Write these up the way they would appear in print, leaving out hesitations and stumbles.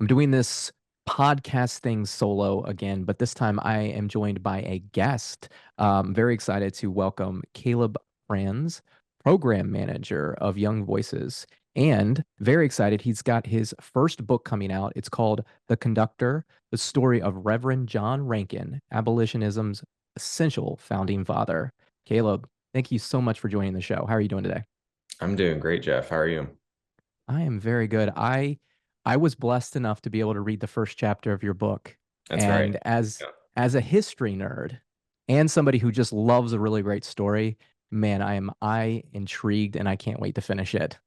I'm doing this podcast thing solo again, but this time I am joined by a guest. Very excited to welcome Caleb Franz, program manager of Young Voices, and very excited he's got his first book coming out. It's called The Conductor, the story of Reverend John Rankin, abolitionism's essential founding father. Caleb, thank you so much for joining the show. How are you doing today? I'm doing great, Jeff. How are you? I am very good. I was blessed enough to be able to read the first chapter of your book. That's right. And as Yeah. as a history nerd and somebody who just loves a really great story, man, I intrigued and I can't wait to finish it.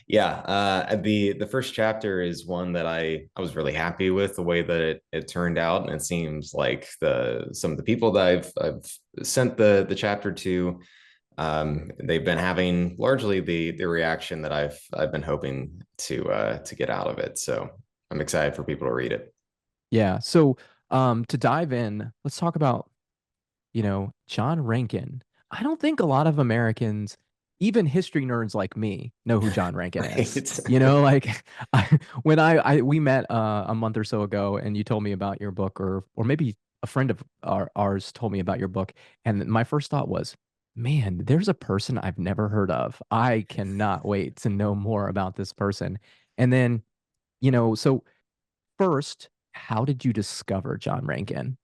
Yeah. The first chapter is one that I was really happy with the way that it turned out. And it seems like the some of the people that I've sent the chapter to, they've been having largely the reaction that I've been hoping to get out of it. So I'm excited for people to read it. Yeah. So to dive in, let's talk about John Rankin. I don't think a lot of Americans, even history nerds like me, know who John Rankin is. Right. Like when we met a month or so ago, and you told me about your book, or maybe a friend of ours told me about your book, and my first thought was, man, there's a person I've never heard of. I cannot wait to know more about this person. And then, so first, how did you discover John Rankin?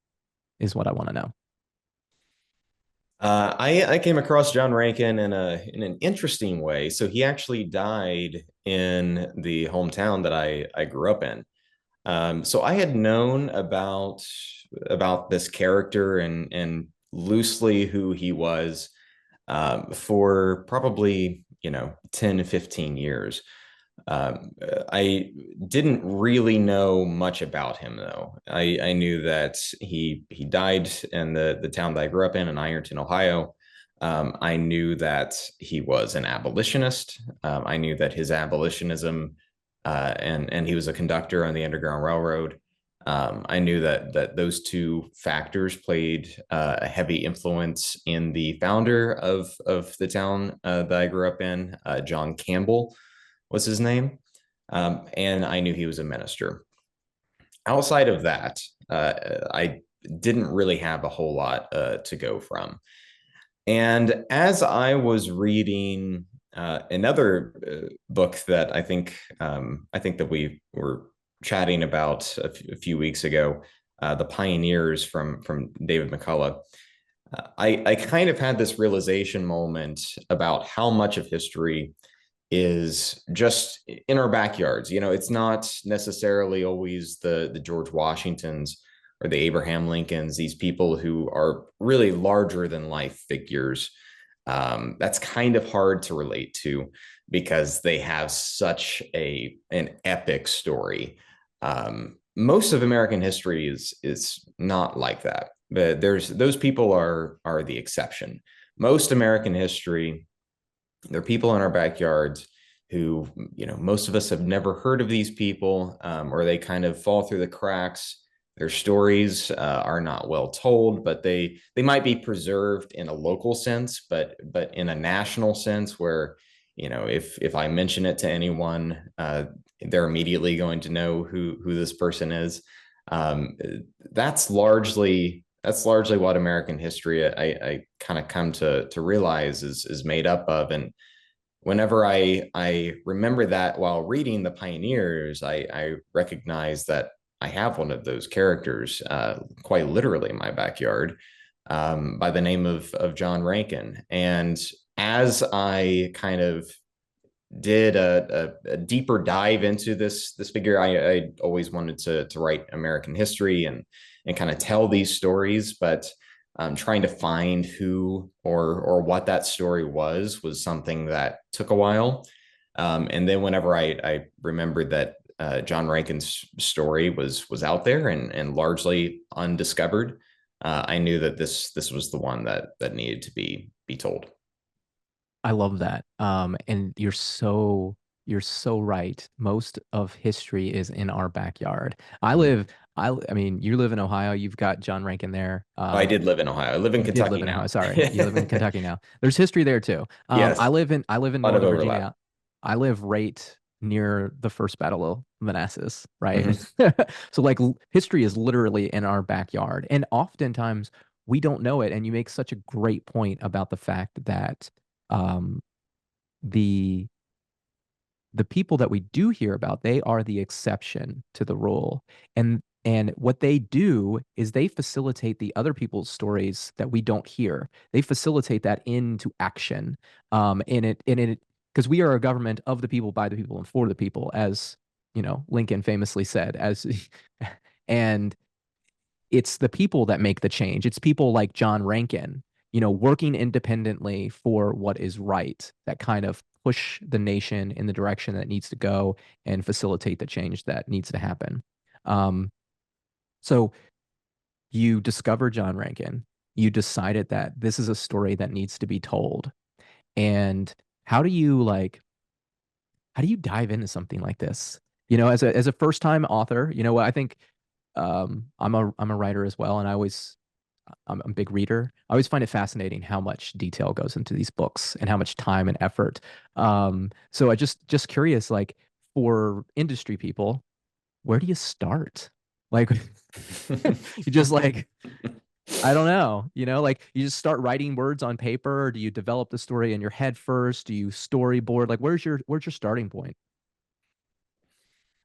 Is what I want to know. I came across John Rankin in an interesting way. So he actually died in the hometown that I grew up in. So I had known about this character and loosely who he was for probably 10 to 15 years. I didn't really know much about him though. I knew that he died in the town that I grew up in Ironton, Ohio. I knew that he was an abolitionist. I knew that his abolitionism and he was a conductor on the Underground Railroad. I knew that those two factors played a heavy influence in the founder of the town that I grew up in, John Campbell was his name. And I knew he was a minister. Outside of that, I didn't really have a whole lot to go from. And as I was reading another book that I think that we were chatting about a few weeks ago, The Pioneers from David McCullough, I kind of had this realization moment about how much of history is just in our backyards. It's not necessarily always the George Washingtons or the Abraham Lincolns, these people who are really larger than life figures. That's kind of hard to relate to because they have such an epic story. Most of American history is not like that. But there's those people are the exception. Most American history, there are people in our backyards who, most of us have never heard of these people, or they kind of fall through the cracks. Their stories are not well told, but they might be preserved in a local sense, but in a national sense, where if I mention it to anyone, they're immediately going to know who this person is. Um, that's largely what American history I kind of come to realize is made up of. And whenever I remember that while reading The Pioneers, I recognize that I have one of those characters quite literally in my backyard, by the name of John Rankin. And as I kind of did a deeper dive into this figure, I always wanted to write American history and kind of tell these stories, but trying to find who or what that story was something that took a while. And then whenever I remembered that John Rankin's story was out there and largely undiscovered, I knew that this was the one that needed to be told. I love that. And you're so right. Most of history is in our backyard. I Mhm. live, I mean, you live in Ohio. You've got John Rankin there. I did live in Ohio. I live in You did Kentucky live in Ohio. now. Sorry, you live in Kentucky now. There's history there too. Yes, I live in a lot of Northern overlap. Virginia. I live right. near the first Battle of Manassas, right? Mhm. So like history is literally in our backyard, and oftentimes we don't know it. And you make such a great point about the fact that um, the the people that we do hear about, they are the exception to the rule. And what they do is they facilitate the other people's stories that we don't hear. They facilitate that into action. In it because we are a government of the people, by the people, and for the people, as Lincoln famously said, as and it's the people that make the change. It's people like John Rankin, working independently for what is right, that kind of push the nation in the direction that needs to go and facilitate the change that needs to happen. Um, so you discover John Rankin. You decided that this is a story that needs to be told. And how do you like how do you dive into something like this? As a first time author, I think I'm a writer as well, and I'm a big reader. I always find it fascinating how much detail goes into these books and how much time and effort. So I just curious, like for industry people, where do you start? Like you just like I don't know, like you just start writing words on paper, or do you develop the story in your head first? Do you storyboard? Like where's your starting point?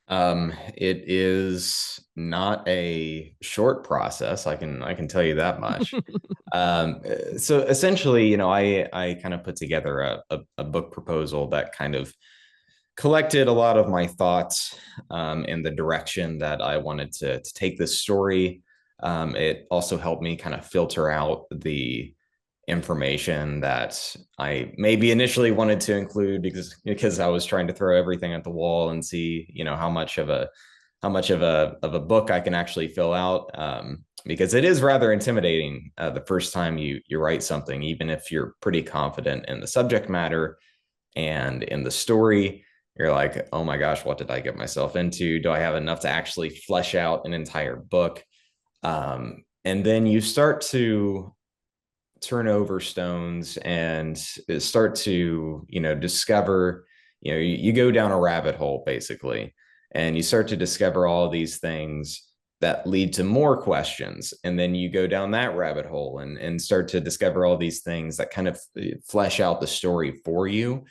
It is not a short process. I can tell you that much. So essentially, I kind of put together a book proposal that kind of collected a lot of my thoughts in the direction that I wanted to take this story. It also helped me kind of filter out the information that I maybe initially wanted to include because I was trying to throw everything at the wall and see, how much of a book I can actually fill out. Because it is rather intimidating the first time you write something, even if you're pretty confident in the subject matter and in the story. You're like, oh my gosh, what did I get myself into? Do I have enough to actually flesh out an entire book? And then you start to turn over stones and start to discover, you go down a rabbit hole basically, and you start to discover all of these things that lead to more questions, and then you go down that rabbit hole and start to discover all these things that kind of flesh out the story for you.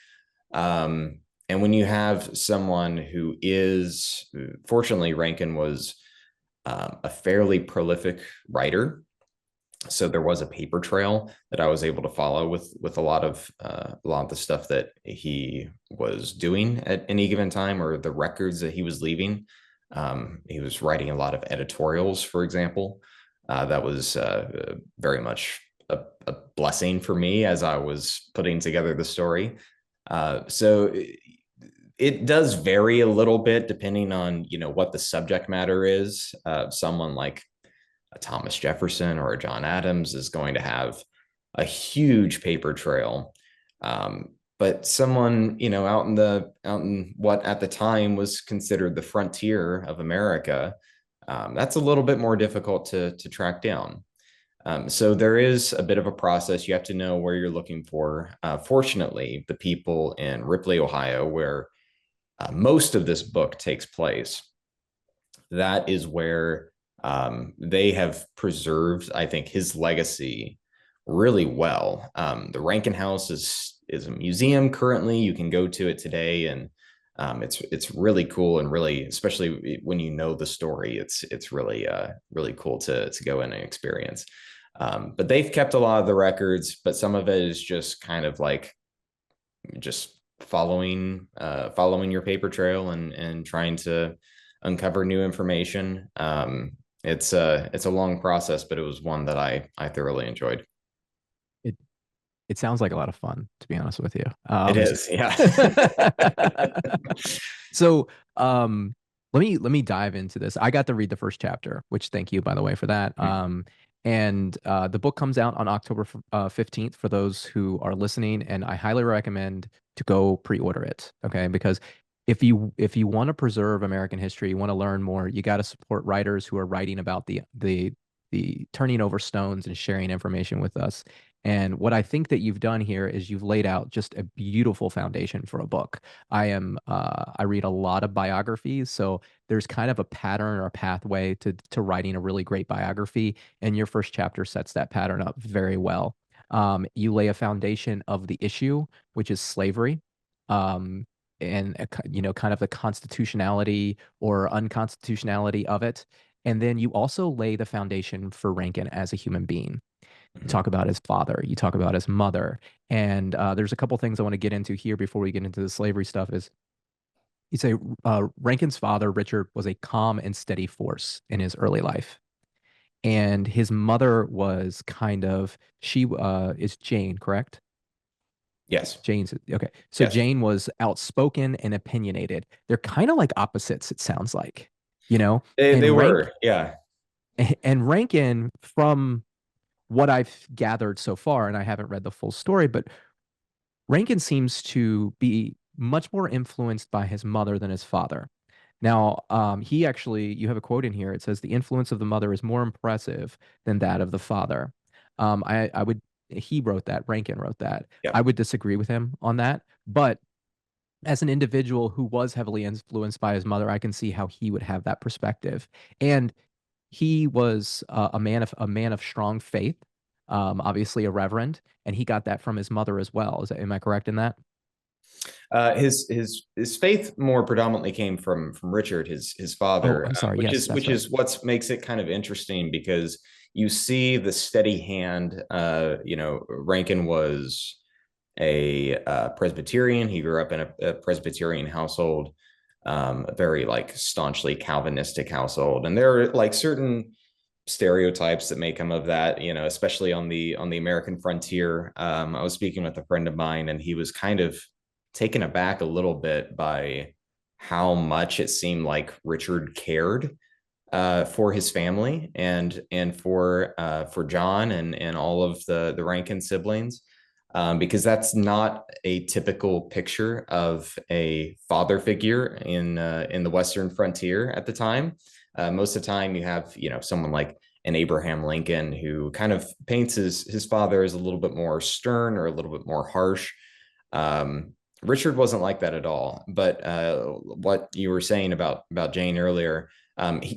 And when you have someone who is, fortunately, Rankin was a fairly prolific writer, so there was a paper trail that I was able to follow with a lot of the stuff that he was doing at any given time, or the records that he was leaving. He was writing a lot of editorials, for example. That was very much a blessing for me as I was putting together the story. So it does vary a little bit depending on what the subject matter is. Someone like a Thomas Jefferson or a John Adams is going to have a huge paper trail. But someone, out in what at the time was considered the frontier of America, that's a little bit more difficult to track down. So there is a bit of a process. You have to know where you're looking for. Fortunately, the people in Ripley, Ohio, where most of this book takes place, that is where they have preserved, I think, his legacy really well. The Rankin House is a museum currently. You can go to it today, and it's really cool, and really, especially when you know the story, it's really cool to go in and experience. But they've kept a lot of the records, but some of it is just kind of like just following your paper trail and trying to uncover new information. It's a long process, but it was one that I thoroughly enjoyed. It it sounds like a lot of fun, to be honest with you. It is, yeah. So, let me dive into this. I got to read the first chapter, which thank you, by the way, for that. And the book comes out on October 15th for those who are listening, and I highly recommend to go pre-order it, okay? Because if you want to preserve American history, you want to learn more, you got to support writers who are writing about the the turning over stones and sharing information with us. And what I think that you've done here is you've laid out just a beautiful foundation for a book. I read a lot of biographies, so there's kind of a pattern or a pathway to writing a really great biography, and your first chapter sets that pattern up very well. You lay a foundation of the issue, which is slavery, um, and kind of the constitutionality or unconstitutionality of it. And then you also lay the foundation for Rankin as a human being. You Mhm. talk about his father, you talk about his mother, and there's a couple things I want to get into here before we get into the slavery stuff. Is you say Rankin's father, Richard, was a calm and steady force in his early life, and his mother was kind of she is Jane, correct? Yes. Jane's okay. So Yes. Jane was outspoken and opinionated. They're kind of like opposites, it sounds like, you know. They And were. Yeah. Rankin, from what I've gathered so far, and I haven't read the full story, but Rankin seems to be much more influenced by his mother than his father. Now, he actually, you have a quote in here. It says, "The influence of the mother is more impressive than that of the father." I would, he wrote that, Rankin wrote that. Yeah. I would disagree with him on that. But as an individual who was heavily influenced by his mother, I can see how he would have that perspective. And he was a man of strong faith, obviously a reverend, and he got that from his mother as well. Am I correct in that? His faith more predominantly came from Richard, his Oh, father, I'm sorry. Yes, that's which right. is what makes it kind of interesting because you see the steady hand. Rankin was a Presbyterian. He grew up in a Presbyterian household, a very like staunchly Calvinistic household, and there are like certain stereotypes that may come of that, especially on the American frontier. I was speaking with a friend of mine, and he was kind of taken aback a little bit by how much it seemed like Richard cared for his family and for John and all of the Rankin siblings. Because that's not a typical picture of a father figure in the Western frontier at the time. Most of the time, you have someone like an Abraham Lincoln who kind of paints his father as a little bit more stern or a little bit more harsh. Um, Richard wasn't like that at all. But what you were saying about Jane earlier,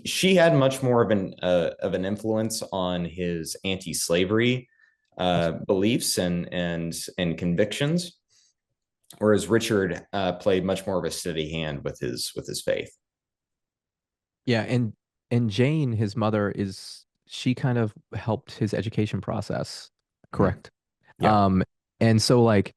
she had much more of an influence on his anti-slavery beliefs and convictions, whereas Richard played much more of a steady hand with his faith. Yeah, and Jane, his mother, is she kind of helped his education process, Mhm. correct? Yeah. Um, and so like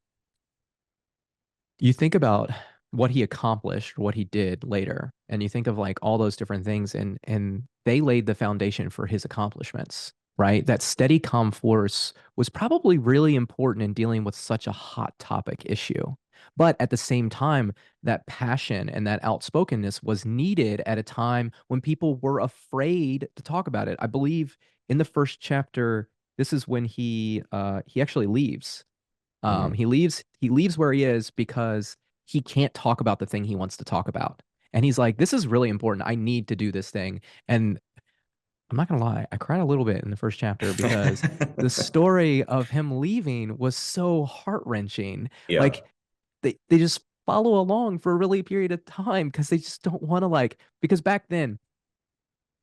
you think about what he accomplished, what he did later, and you think of like all those different things, and they laid the foundation for his accomplishments, right? That steady, calm force was probably really important in dealing with such a hot topic issue. But at the same time, that passion and that outspokenness was needed at a time when people were afraid to talk about it. I believe in the first chapter, this is when he actually leaves. Mhm. He leaves where he is because he can't talk about the thing he wants to talk about. And he's like, this is really important. I need to do this thing. And I'm not gonna lie, I cried a little bit in the first chapter because the story of him leaving was so heart-wrenching. Yeah. Like they just follow along for a really period of time because they just don't want to because back then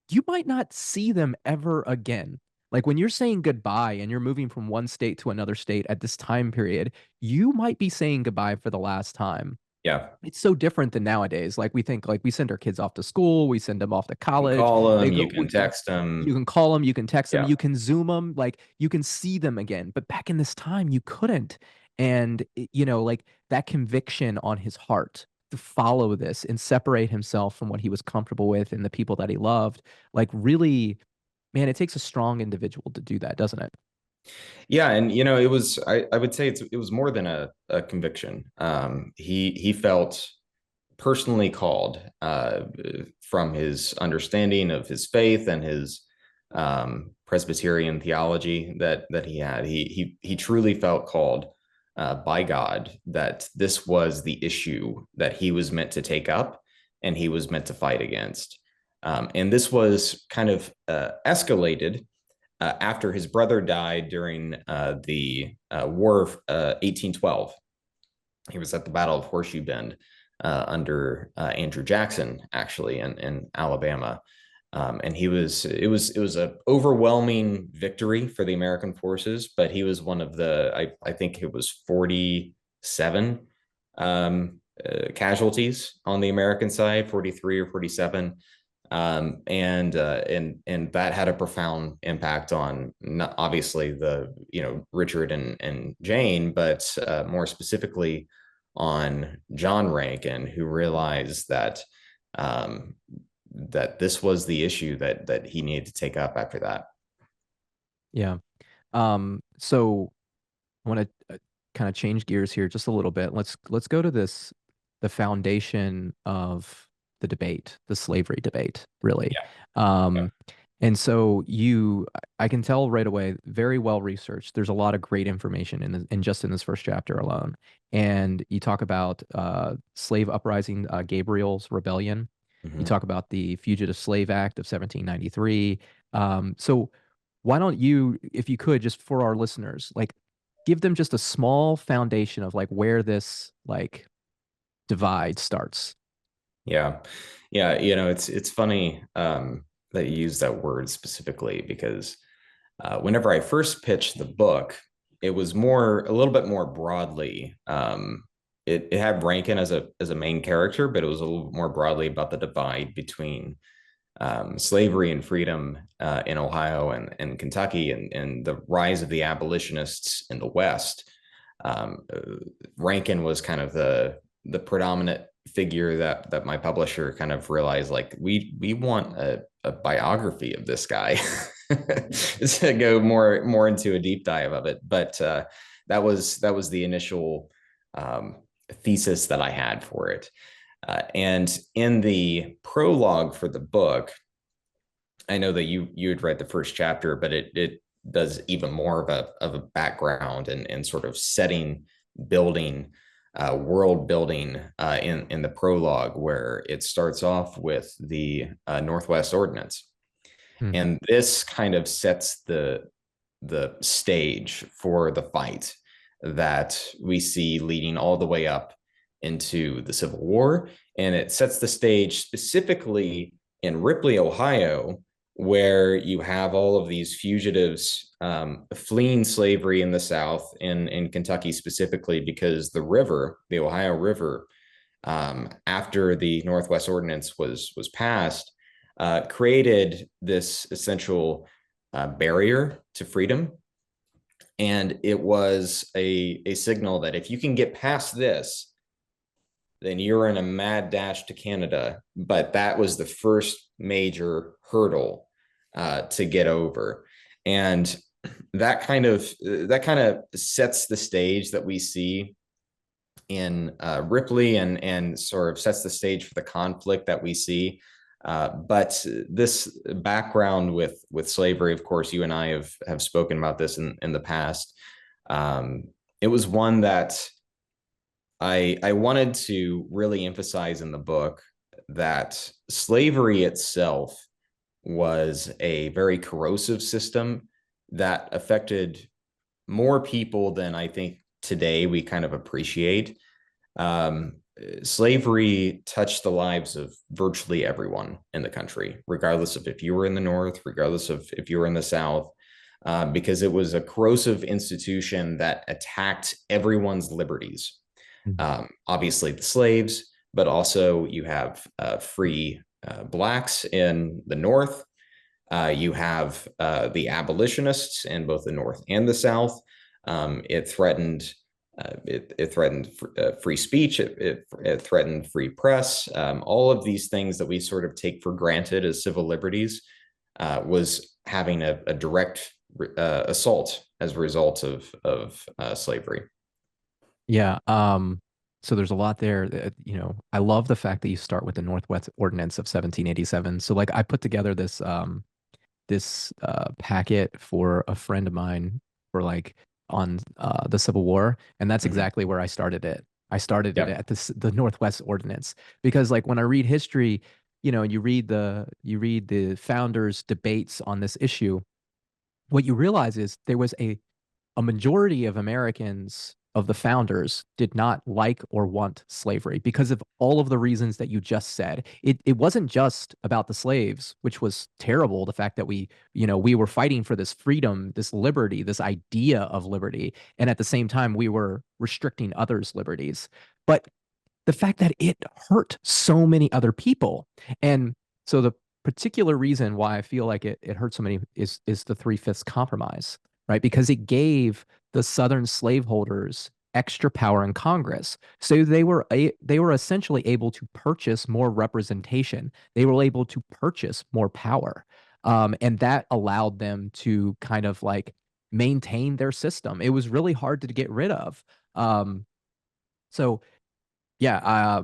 you might not see them ever again. Like when you're saying goodbye and you're moving from one state to another state at this time period, you might be saying goodbye for the last time. Yeah. It's so different than nowadays. Like we think like we send our kids off to school, we send them off to You can college. call They them, go you can text them. you can call them, you can text them, Yeah. you can zoom them, like you can see them again. But back in this time you couldn't. And like that conviction on his heart to follow this and separate himself from what he was comfortable with and the people that he loved, like really, man, it takes a strong individual to do that, doesn't it? Yeah, and it was I would say it was more than a conviction. He felt personally called from his understanding of his faith and his Presbyterian theology that he had. He truly felt called by God that this was the issue that he was meant to take up and he was meant to fight against. And this was kind of escalated after his brother died during the War of 1812. He was at the Battle of Horseshoe Bend under Andrew Jackson, actually, in Alabama. And it was an overwhelming victory for the American forces, but he was one of I think it was 47 casualties on the American side, 43 or 47. And that had a profound impact on not obviously Richard and Jane, but more specifically on John Rankin, who realized um, that this was the issue that he needed to take up after that. Yeah. So I want to kind of change gears here just a little bit. Let's go to the foundation of the debate, the slavery debate, really. Yeah. Yeah. Um, and so I can tell right away, very well researched. There's a lot of great information in just in this first chapter alone. And you talk about slave uprising, Gabriel's rebellion. You Mhm. talk about the Fugitive Slave Act of 1793. So why don't you, if you could, just for our listeners, like give them just a small foundation of like where this like divide starts. Yeah. Yeah. It's funny that you use that word specifically because whenever I first pitched the book, it was a little bit more broadly. It had Rankin as a main character, but it was a little more broadly about the divide between slavery and freedom in Ohio and Kentucky, and the rise of the abolitionists in the West. Rankin was kind of the predominant figure that my publisher kind of realized, like, we want a biography of this guy to go more into a deep dive of it. But that was the initial thesis that I had for it. And in the prologue for the book, I know that you had read the first chapter, but it does even more of a background and sort of setting, building, world building in the prologue, where it starts off with the Northwest Ordinance, Hmm. and this kind of sets the stage for the fight that we see leading all the way up into the Civil War. And it sets the stage specifically in Ripley, Ohio, where you have all of these fugitives fleeing slavery in the South, in Kentucky specifically, because the Ohio River, after the Northwest Ordinance was passed, created this essential barrier to freedom. And it was a signal that if you can get past this, then you're in a mad dash to Canada. But that was the first major hurdle to get over. And that kind of sets the stage that we see in Ripley, and sort of sets the stage for the conflict that we see. But this background with slavery, of course, you and I have spoken about this in the past. It was one that I wanted to really emphasize in the book, that slavery itself was a very corrosive system that affected more people than I think today we kind of appreciate. Slavery touched the lives of virtually everyone in the country, regardless of if you were in the North, regardless of if you were in the South, because it was a corrosive institution that attacked everyone's liberties. Obviously, the slaves, but also you have free blacks in the North. You have the abolitionists in both the North and the South. It threatened it threatened free speech. It threatened free press. All of these things that we sort of take for granted as civil liberties was having a direct assault as a result of slavery. Yeah. So there's a lot there that, I love the fact that you start with the Northwest Ordinance of 1787. So like I put together this packet for a friend of mine for like on the Civil War, and that's Mhm. exactly where I started it. I started it Yep. at the Northwest Ordinance because like when I read history, you read the founders' debates on this issue, what you realize is there was a majority of Americans, of the founders, did not like or want slavery because of all of the reasons that you just said. It wasn't just about the slaves, which was terrible. The fact that we were fighting for this freedom, this liberty, this idea of liberty, and at the same time we were restricting others' liberties. But the fact that it hurt so many other people. And so the particular reason why I feel like it hurt so many is the three-fifths compromise, right? Because it gave the Southern slaveholders extra power in Congress. So they were essentially able to purchase more representation. They were able to purchase more power. And that allowed them to kind of like maintain their system. It was really hard to get rid of. So yeah,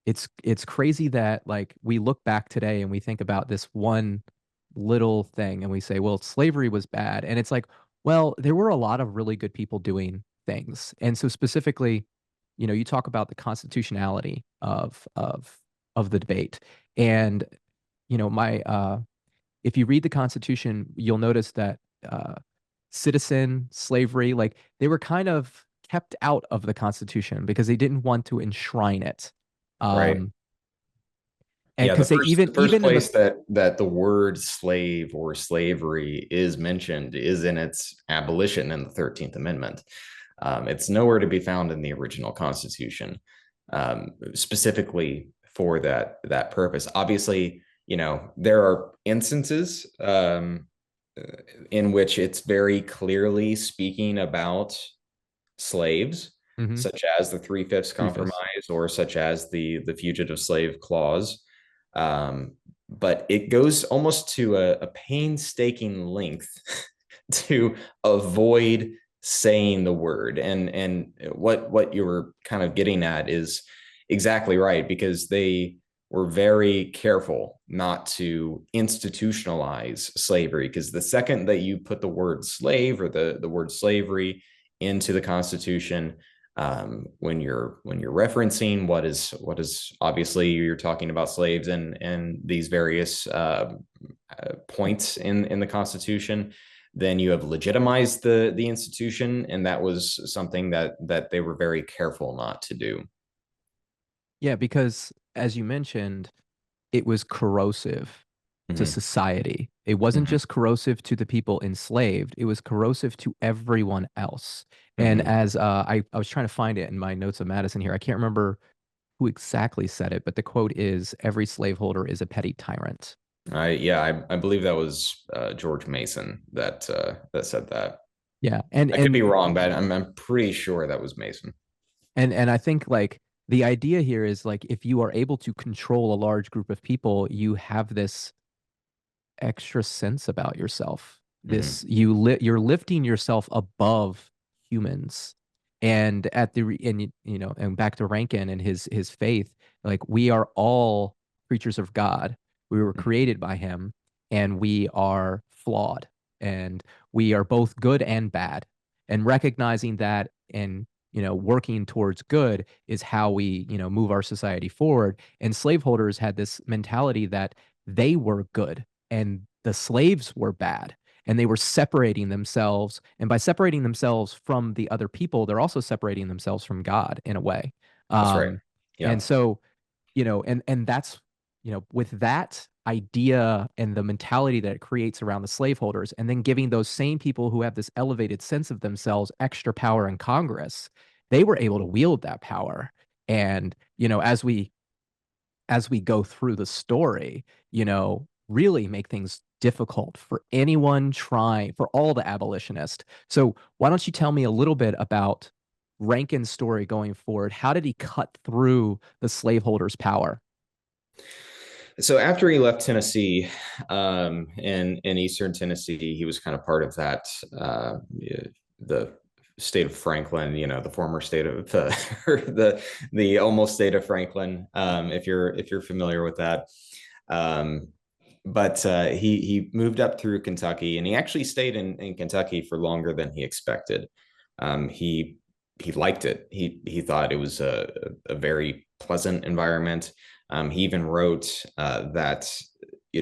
it's crazy that like we look back today and we think about this one little thing and we say, well, slavery was bad. And it's like, well, there were a lot of really good people doing things. And so specifically, you talk about the constitutionality of the debate. And my if you read the Constitution, you'll notice that citizen slavery, like they were kind of kept out of the Constitution because they didn't want to enshrine it. Right. Um, and Yeah, the because they first even the first even in the place that the word slave or slavery is mentioned is in its abolition in the 13th Amendment. It's nowhere to be found in the original Constitution, specifically for that purpose. Obviously, there are instances in which it's very clearly speaking about slaves, Mhm. such as the Three-Fifths Three-fifths. Compromise or such as the Fugitive Slave Clause. But it goes almost to a painstaking length to avoid saying the word. And what you were kind of getting at is exactly right, because they were very careful not to institutionalize slavery, because the second that you put the word slave or the word slavery into the Constitution, when you're referencing what is obviously you're talking about slaves and these various points in the Constitution, then you have legitimized the institution, and that was something that they were very careful not to do. Yeah, because as you mentioned, it was corrosive to Mm-hmm. society. It wasn't Mm-hmm. just corrosive to the people enslaved, it was corrosive to everyone else. And Mm-hmm. as I was trying to find it in my notes of Madison here, I can't remember who exactly said it, but the quote is every slaveholder is a petty tyrant. I believe that was George Mason that said that. Yeah. And I could be and wrong, but I'm pretty sure that was Mason. and I think like the idea here is like if you are able to control a large group of people, you have this extra sense about yourself. Mm-hmm. You're lifting yourself above humans. And at the and and back to Rankin and his faith, like we are all creatures of God. We were created by him and we are flawed and we are both good and bad. And recognizing that and working towards good is how we move our society forward. And slaveholders had this mentality that they were good and the slaves were bad and they were separating themselves, and by separating themselves from the other people they're also separating themselves from God in a way. That's right. um Yeah. and so and that's with that idea and the mentality that it creates around the slaveholders, and then giving those same people who have this elevated sense of themselves extra power in Congress, they were able to wield that power. And as we go through the story, really make things difficult for anyone trying, for all the abolitionists. So why don't you tell me a little bit about Rankin's story going forward? How did he cut through the slaveholders' power? So after he left Tennessee, in Eastern Tennessee, he was kind of part of that, the state of Franklin, the former state of or the almost state of Franklin, if you're familiar with that. Um, but he moved up through Kentucky, and he actually stayed in Kentucky for longer than he expected. He liked it. He thought it was a very pleasant environment. He even wrote that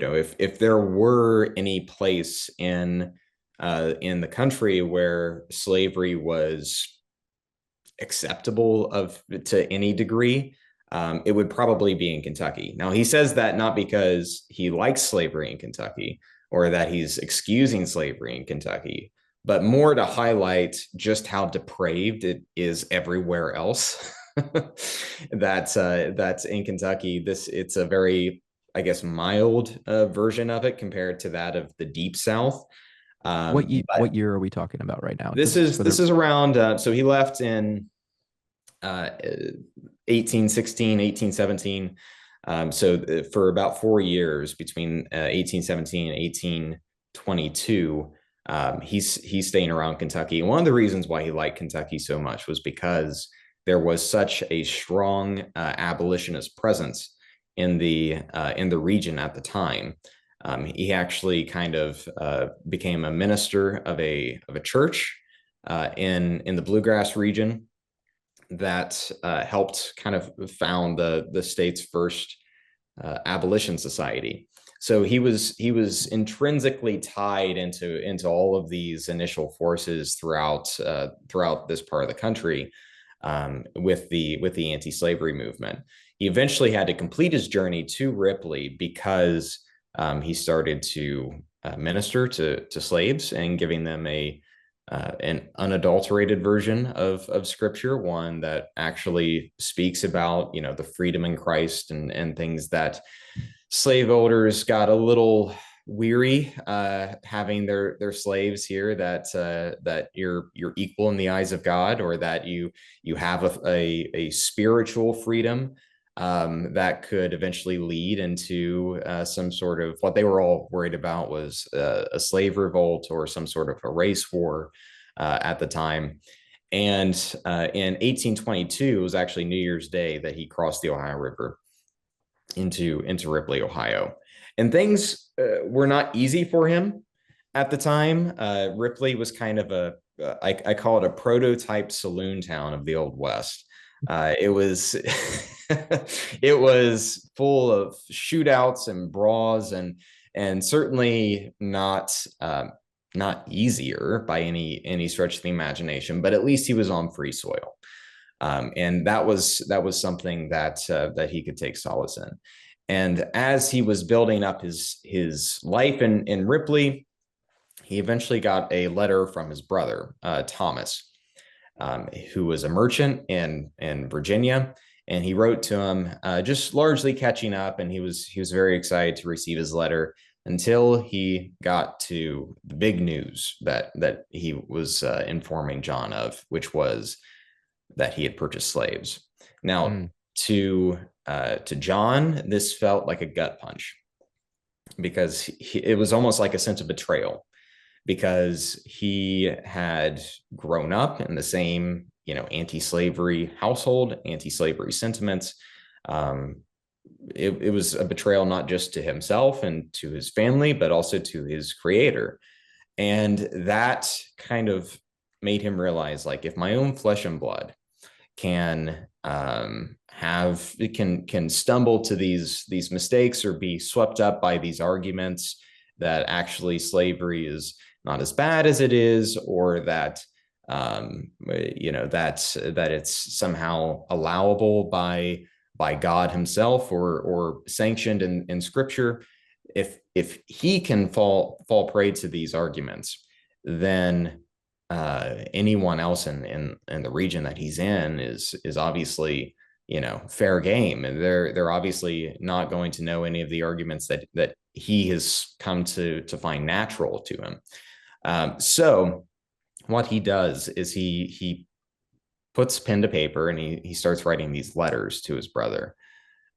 if there were any place in the country where slavery was acceptable of to any degree, it would probably be in Kentucky. Now he says that not because he likes slavery in Kentucky or that he's excusing slavery in Kentucky, but more to highlight just how depraved it is everywhere else. That's in Kentucky. It's a very, I guess, mild version of it compared to that of the Deep South. What year are we talking about right now? This Just is for the this is around. So he left in uh, 1816, 1817. So for about 4 years between 1817 and 1822, he's staying around Kentucky. And one of the reasons why he liked Kentucky so much was because there was such a strong abolitionist presence in the region at the time. He actually kind of became a minister of a church in the bluegrass region that helped kind of found the state's first abolition society. So he was intrinsically tied into all of these initial forces throughout this part of the country, with the anti-slavery movement. He eventually had to complete his journey to Ripley because he started to minister to slaves and giving them an unadulterated version of scripture, one that actually speaks about the freedom in Christ and things that slave owners got a little weary having their slaves here, that you're equal in the eyes of God, or that you have a spiritual freedom that could eventually lead into some sort of, what they were all worried about was a slave revolt or some sort of a race war at the time. And in 1822, it was actually New Year's Day that he crossed the Ohio River into Ripley, Ohio. And things were not easy for him at the time. Ripley was kind of I call it a prototype saloon town of the Old West. It was it was full of shootouts and brawls, and certainly not easier by any stretch of the imagination, but at least he was on free soil. And that was something that he could take solace in. And as he was building up his life in Ripley, he eventually got a letter from his brother Thomas, who was a merchant in Virginia, and he wrote to him, just largely catching up. And he was very excited to receive his letter until he got to the big news that he was informing John of, which was that he had purchased slaves. Now, Mm. to John, this felt like a gut punch because it was almost like a sense of betrayal, because he had grown up in the same anti-slavery household, anti-slavery sentiments. Um, it was a betrayal not just to himself and to his family, but also to his creator. And that kind of made him realize, like, if my own flesh and blood can can stumble to these mistakes or be swept up by these arguments that actually slavery is not as bad as it is, or that that it's somehow allowable by God himself, or sanctioned in scripture. If he can fall prey to these arguments, then anyone else in the region that he's in is obviously fair game, and they're obviously not going to know any of the arguments that he has come to find natural to him. So what he does is he puts pen to paper, and he starts writing these letters to his brother.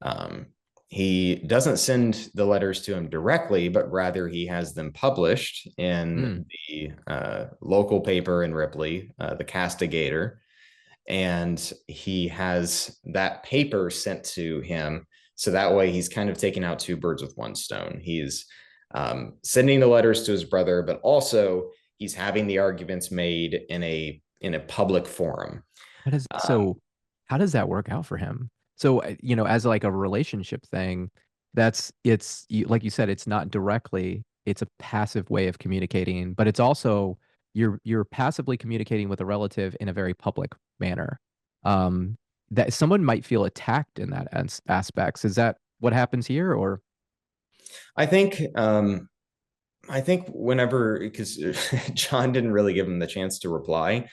Um, he doesn't send the letters to him directly, but rather he has them published in Mm. the local paper in Ripley, the Castigator, and he has that paper sent to him. So that way he's kind of taking out two birds with one stone. He's sending the letters to his brother, but also he's having the arguments made in a public forum. How does Um, so how does that work out for him? So, as like a relationship thing, Like you said, it's not directly, it's a passive way of communicating, but it's also you're passively communicating with a relative in a very public manner. Um, that someone might feel attacked in that aspects. Is that what happens here, or I think I think whenever, because John didn't really give him the chance to reply,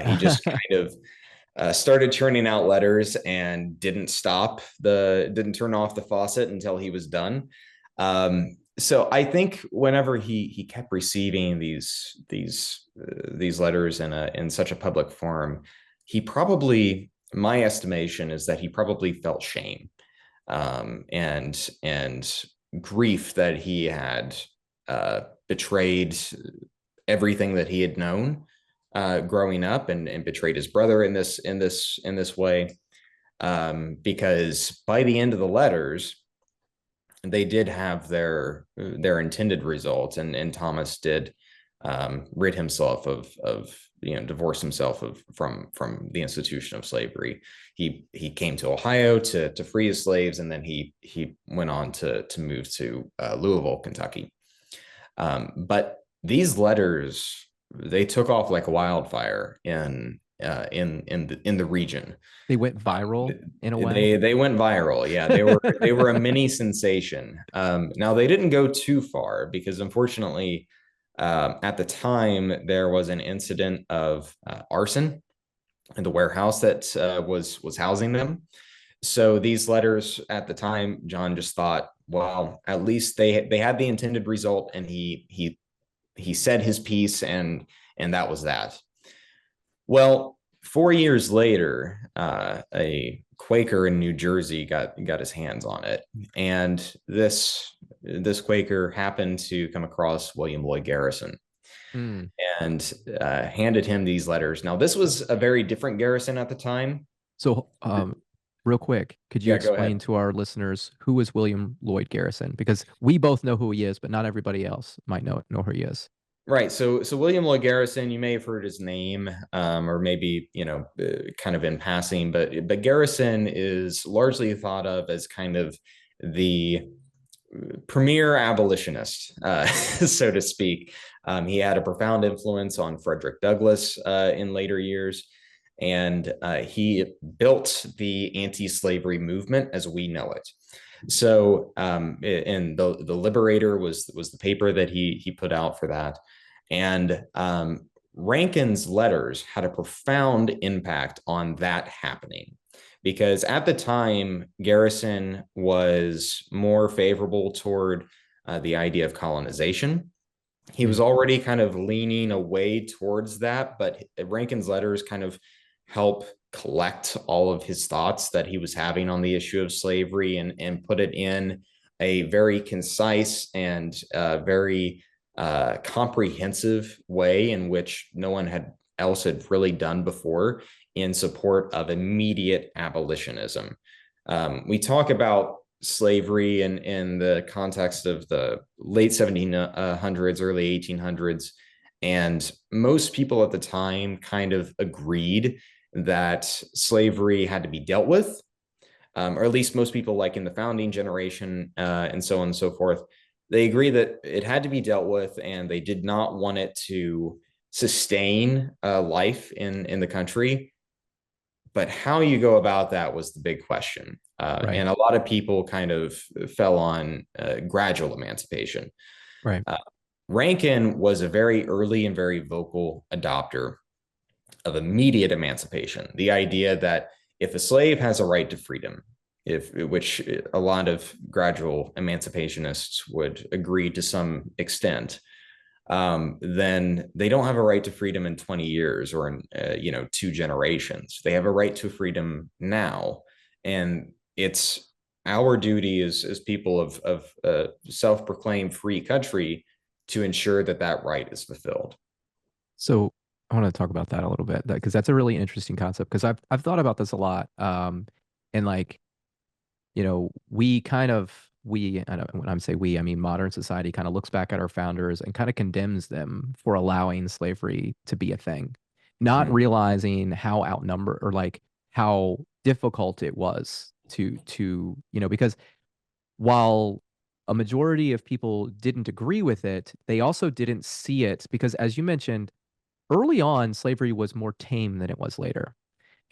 he just kind of started churning out letters and didn't turn off the faucet until he was done. So I think whenever he kept receiving these letters in such a public forum, he probably, my estimation is that he probably felt shame, and grief that he had betrayed everything that he had known growing up, and betrayed his brother in this way. Because by the end of the letters, they did have their intended results, and Thomas did rid himself of divorce himself from the institution of slavery. He came to Ohio to free his slaves, and then he went on to move to Louisville, Kentucky. But these letters, they took off like wildfire in the region. they went viral in a way? They went viral. Yeah, they were a mini sensation. Now they didn't go too far because unfortunately, at the time there was an incident of arson in the warehouse that was housing them. So these letters at the time, John just thought, well, at least they had the intended result, and he said his piece, and that was that. Well, 4 years later, a Quaker in New Jersey got his hands on it, and this Quaker happened to come across William Lloyd Garrison Hmm. and handed him these letters. Now, this was a very different Garrison at the time. So, real quick, could you Yeah, go explain ahead. to our listeners who is William Lloyd Garrison? Because we both know who he is, but not everybody else might know who he is. Right. So William Lloyd Garrison, you may have heard his name, or maybe kind of in passing, but Garrison is largely thought of as kind of the premier abolitionist, so to speak. He had a profound influence on Frederick Douglass in later years, and he built the anti-slavery movement as we know it. So, and the Liberator was the paper that he put out for that, and Rankin's letters had a profound impact on that happening, because at the time Garrison was more favorable toward the idea of colonization. He was Hmm. already kind of leaning away towards that, but Rankin's letters kind of help collect all of his thoughts that he was having on the issue of slavery, and put it in a very concise and very comprehensive way in which no one else had really done before in support of immediate abolitionism. We talk about slavery in the context of the late 1700s, early 1800s. And most people at the time kind of agreed that slavery had to be dealt with, or at least most people, like in the founding generation, and so on and so forth. They agree that it had to be dealt with, and they did not want it to sustain life in the country. But how you go about that was the big question. Right. And a lot of people kind of fell on gradual emancipation. Right. Uh, Rankin was a very early and very vocal adopter of immediate emancipation. The idea that if a slave has a right to freedom, if which a lot of gradual emancipationists would agree to some extent, then they don't have a right to freedom in 20 years or in 2 generations. They have a right to freedom now, and it's our duty as people of a self-proclaimed free country to ensure that that right is fulfilled. So I want to talk about that a little bit, because that's a really interesting concept. Because I've thought about this a lot, and like we kind of we I don't, when I say we, I mean modern society kind of looks back at our founders and kind of condemns them for allowing slavery to be a thing, not Hmm. realizing how outnumbered or like how difficult it was to because while a majority of people didn't agree with it, they also didn't see it because, as you mentioned, early on, slavery was more tame than it was later.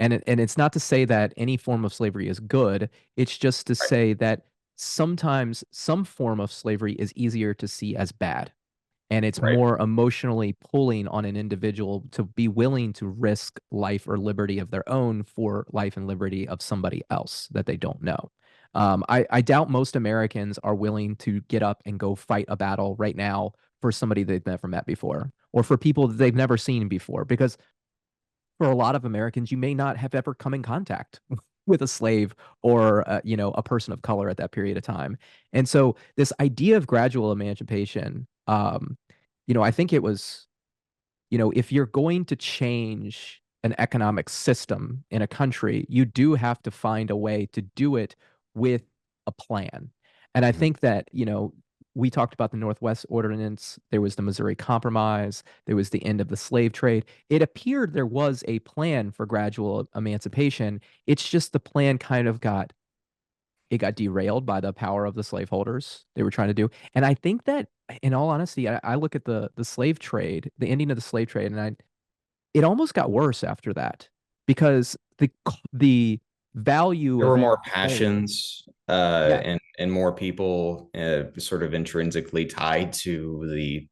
And it's not to say that any form of slavery is good. It's just to Right. say that sometimes some form of slavery is easier to see as bad. And it's Right. more emotionally pulling on an individual to be willing to risk life or liberty of their own for life and liberty of somebody else that they don't know. I doubt most Americans are willing to get up and go fight a battle right now for somebody they've never met before or for people that they've never seen before, because for a lot of Americans, you may not have ever come in contact with a slave or a person of color at that period of time. And so this idea of gradual emancipation, I think it was, if you're going to change an economic system in a country, you do have to find a way to do it with a plan. And I Mhm. think that, we talked about the Northwest Ordinance, there was the Missouri Compromise, there was the end of the slave trade. It appeared there was a plan for gradual emancipation. It's just the plan kind of got derailed by the power of the slaveholders they were trying to do. And I think that, in all honesty, I look at the slave trade, the ending of the slave trade, and it almost got worse after that because the value There of were being more a slave, passions, yeah, and more people sort of intrinsically tied to the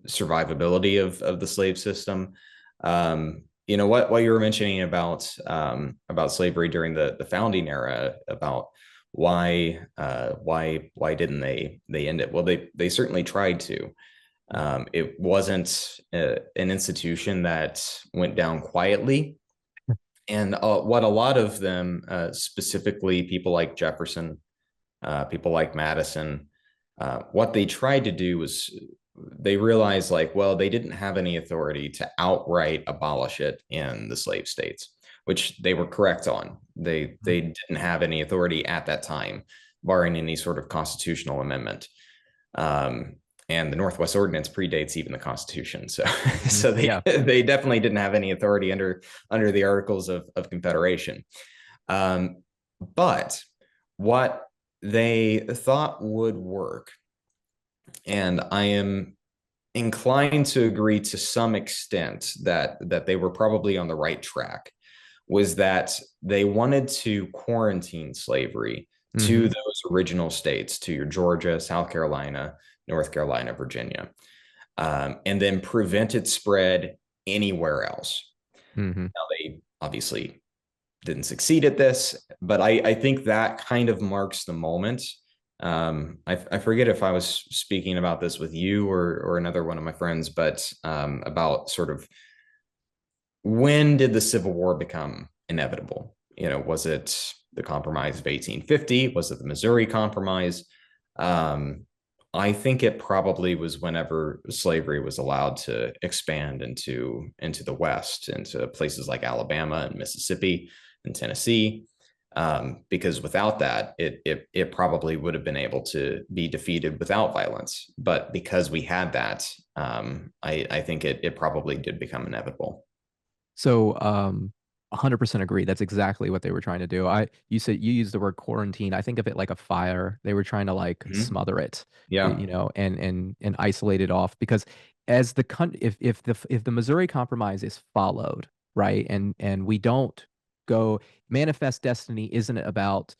survivability of the slave system. What you were mentioning about slavery during the founding era, about why didn't they end it? Well, they certainly tried to. It wasn't an institution that went down quietly. And what a lot of them, specifically people like Jefferson, people like Madison, what they tried to do was they realized, like, well, they didn't have any authority to outright abolish it in the slave states, which they were correct on. They didn't have any authority at that time, barring any sort of constitutional amendment. Um, and the Northwest Ordinance predates even the Constitution, so Mhm. so they Yeah. they definitely didn't have any authority under the Articles of Confederation. Um, but what they thought would work, and I am inclined to agree to some extent that they were probably on the right track, was that they wanted to quarantine slavery to Hmm. those original states, to your Georgia, South Carolina, North Carolina, Virginia, and then prevent its spread anywhere else. Hmm. Now, they obviously didn't succeed at this, but I think that kind of marks the moment. I forget if I was speaking about this with you or another one of my friends, but about sort of when did the Civil War become inevitable? Was it the Compromise of 1850? Was it the Missouri Compromise? Um, I think it probably was whenever slavery was allowed to expand into the West, into places like Alabama and Mississippi and Tennessee. Because without that, it probably would have been able to be defeated without violence. But because we had that, I think it probably did become inevitable. So, 100% agree. That's exactly what they were trying to do. You said you used the word quarantine. I think of it like a fire. They were trying to like Mhm. smother it, Yeah. and isolate it off because as the country, if the Missouri Compromise is followed, right, and we don't go manifest destiny isn't about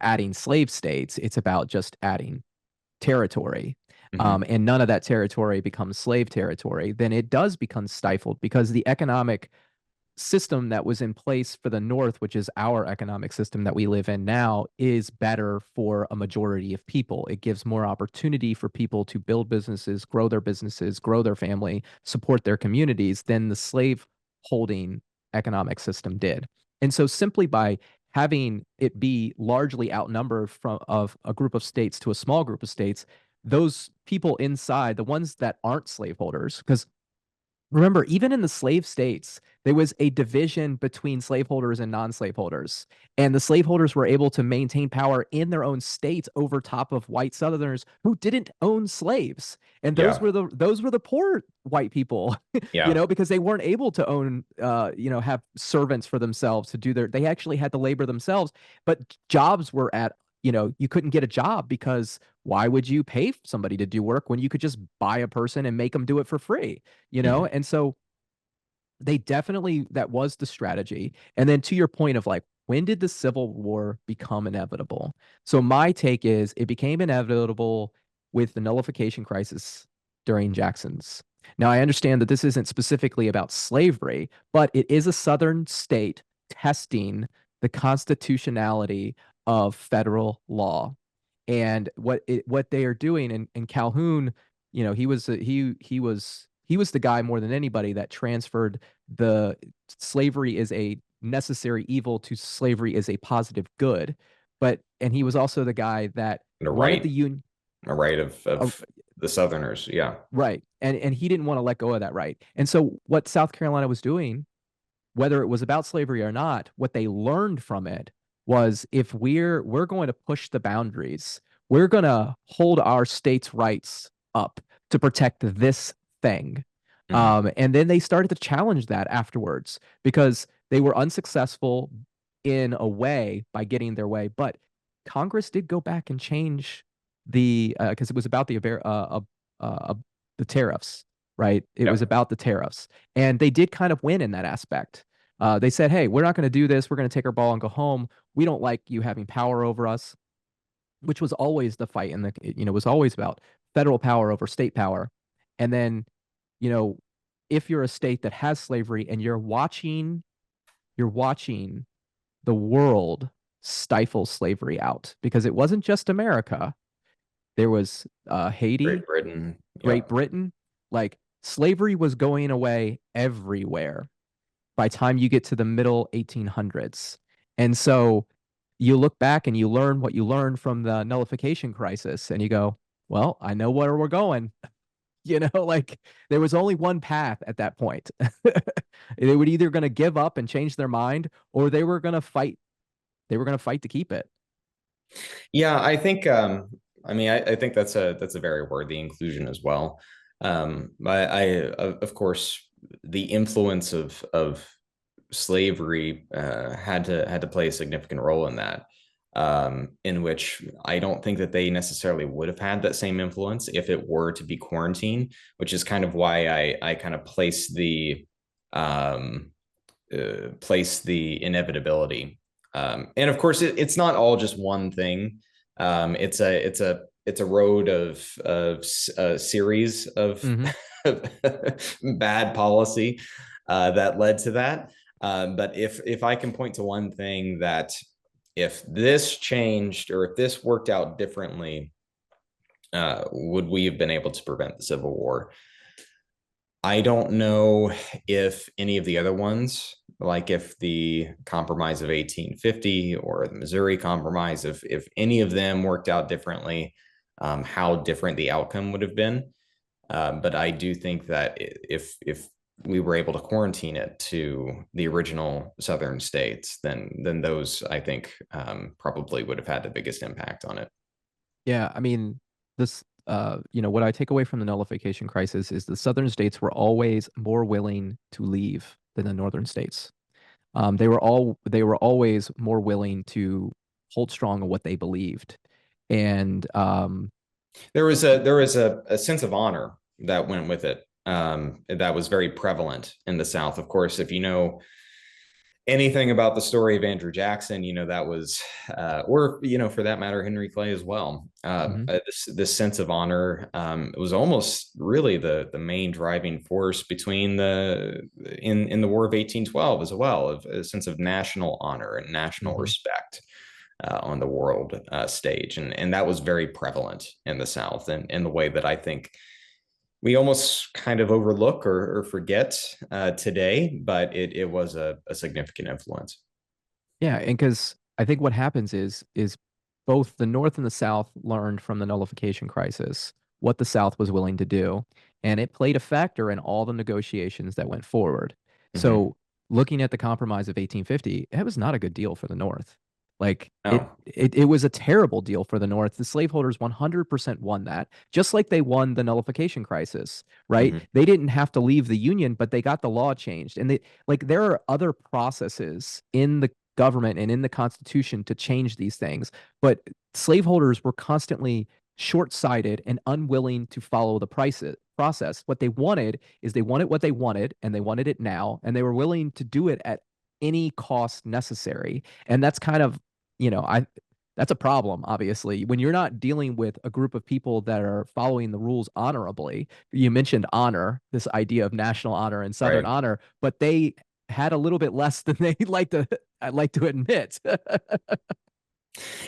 adding slave states. It's about just adding territory. Hmm. And none of that territory becomes slave territory, then it does become stifled because the economic system that was in place for the North, which is our economic system that we live in now, is better for a majority of people. It gives more opportunity for people to build businesses, grow their family, support their communities than the slave holding economic system did. And so simply by having it be largely outnumbered from of a group of states to a small group of states, those people inside, the ones that aren't slaveholders, because remember, even in the slave states, there was a division between slaveholders and non-slaveholders. And the slaveholders were able to maintain power in their own states over top of white Southerners who didn't own slaves. And those Yeah. were the poor white people, Yeah. because they weren't able to own have servants for themselves to do they actually had to labor themselves, but jobs were at you couldn't get a job because why would you pay somebody to do work when you could just buy a person and make them do it for free, Mhm. And so they definitely, that was the strategy. And then to your point of like, when did the Civil War become inevitable? So my take is it became inevitable with the nullification crisis during Jackson's. Now I understand that this isn't specifically about slavery, but it is a southern state testing the constitutionality of federal law. And what they are doing, and Calhoun, he was the guy more than anybody that transferred the slavery is a necessary evil to slavery is a positive good. And he was also the guy that And wanted the union. a right Uh, of the Southerners. Yeah. right. And he didn't want to let go of that right. And so what South Carolina was doing, whether it was about slavery or not, what they learned from it was if we're going to push the boundaries, we're going to hold our states' rights up to protect this thing. Mhm. And then they started to challenge that afterwards because they were unsuccessful in a way by getting their way. But Congress did go back and change the because it was about the tariffs, right? It was Yep. about the tariffs, and they did kind of win in that aspect. They said, "Hey, we're not going to do this. We're going to take our ball and go home. We don't like you having power over us," which was always the fight, and was always about federal power over state power. And then, you know, if you're a state that has slavery and you're watching the world stifle slavery out because it wasn't just America. There was Haiti, Great Britain. Great Yep. Britain. Like slavery was going away everywhere by time you get to the middle 1800s. And so you look back and you learn what you learned from the nullification crisis and you go, well, I know where we're going. Like there was only one path at that point. They were either going to give up and change their mind or they were going to fight. They were going to fight to keep it. Yeah, I think I mean I think that's a very worthy inclusion as well. Of course the influence of slavery had to play a significant role in that. In which I don't think that they necessarily would have had that same influence if it were to be quarantine, which is kind of why I kind of um, place the inevitability. And of course, it's not all just one thing. It's a road of a series of Hmm. bad policy that led to that. But if I can point to one thing that if this changed or if this worked out differently, would we have been able to prevent the Civil War? I don't know if any of the other ones, like if the Compromise of 1850 or the Missouri Compromise, if any of them worked out differently, how different the outcome would have been. But I do think that if we were able to quarantine it to the original Southern states, then those I think probably would have had the biggest impact on it. Yeah, I mean, what I take away from the nullification crisis is the southern states were always more willing to leave than the northern states. They were always more willing to hold strong on what they believed. And There was a sense of honor that went with it. That was very prevalent in the South. Of course, if you know anything about the story of Andrew Jackson, you know that was, or for that matter, Henry Clay as well. mhm, This sense of honor, it was almost really the main driving force between the in the War of 1812 as well, of a sense of national honor and national mhm. respect on the world stage, and that was very prevalent in the South, and in the way that I think we almost kind of overlook or forget today, but it was a significant influence. Yeah, and because I think what happens is both the North and the South learned from the nullification crisis what the South was willing to do, and it played a factor in all the negotiations that went forward. Mm-hmm. So, looking at the Compromise of 1850, it was not a good deal for the North. Like it, Oh, it, it was a terrible deal for the North. The slaveholders 100% won that, just like they won the nullification crisis, right? mm-hmm. They didn't have to leave the Union, but they got the law changed, and there are other processes in government and in the Constitution to change these things. But slaveholders were constantly short-sighted and unwilling to follow the process. What they wanted is they wanted what they wanted, and they wanted it now, and they were willing to do it at any cost necessary. And that's kind of, I that's a problem, obviously. When you're not dealing with a group of people that are following the rules honorably. You mentioned honor, this idea of national honor and Southern Right. honor, but they had a little bit less than they like to admit.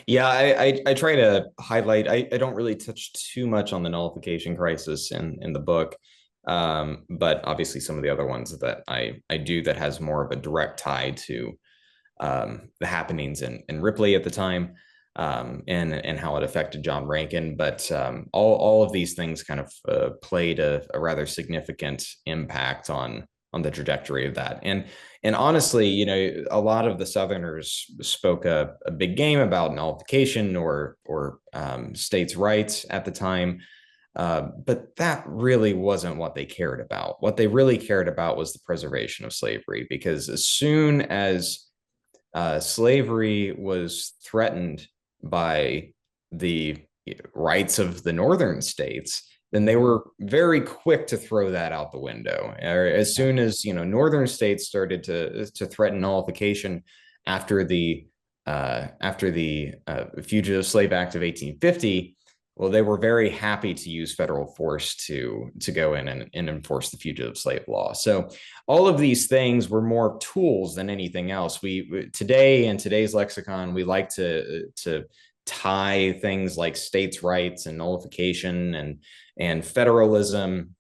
Yeah, I try to highlight. I don't really touch too much on the nullification crisis in the book, but obviously some of the other ones that I do that has more of a direct tie to the happenings in Ripley at the time, and how it affected John Rankin. But all of these things kind of played a rather significant impact on the trajectory of that. And honestly, a lot of the Southerners spoke a big game about nullification or states' rights at the time. But that really wasn't what they cared about. What they really cared about was the preservation of slavery, because as soon as slavery was threatened by the rights of the northern states, then they were very quick to throw that out the window. As soon as northern states started to threaten nullification after the Fugitive Slave Act of 1850, well, they were very happy to use federal force to go in and enforce the fugitive slave law. So all of these things were more tools than anything else. We today, in today's lexicon, we like to tie things like states' rights and nullification and federalism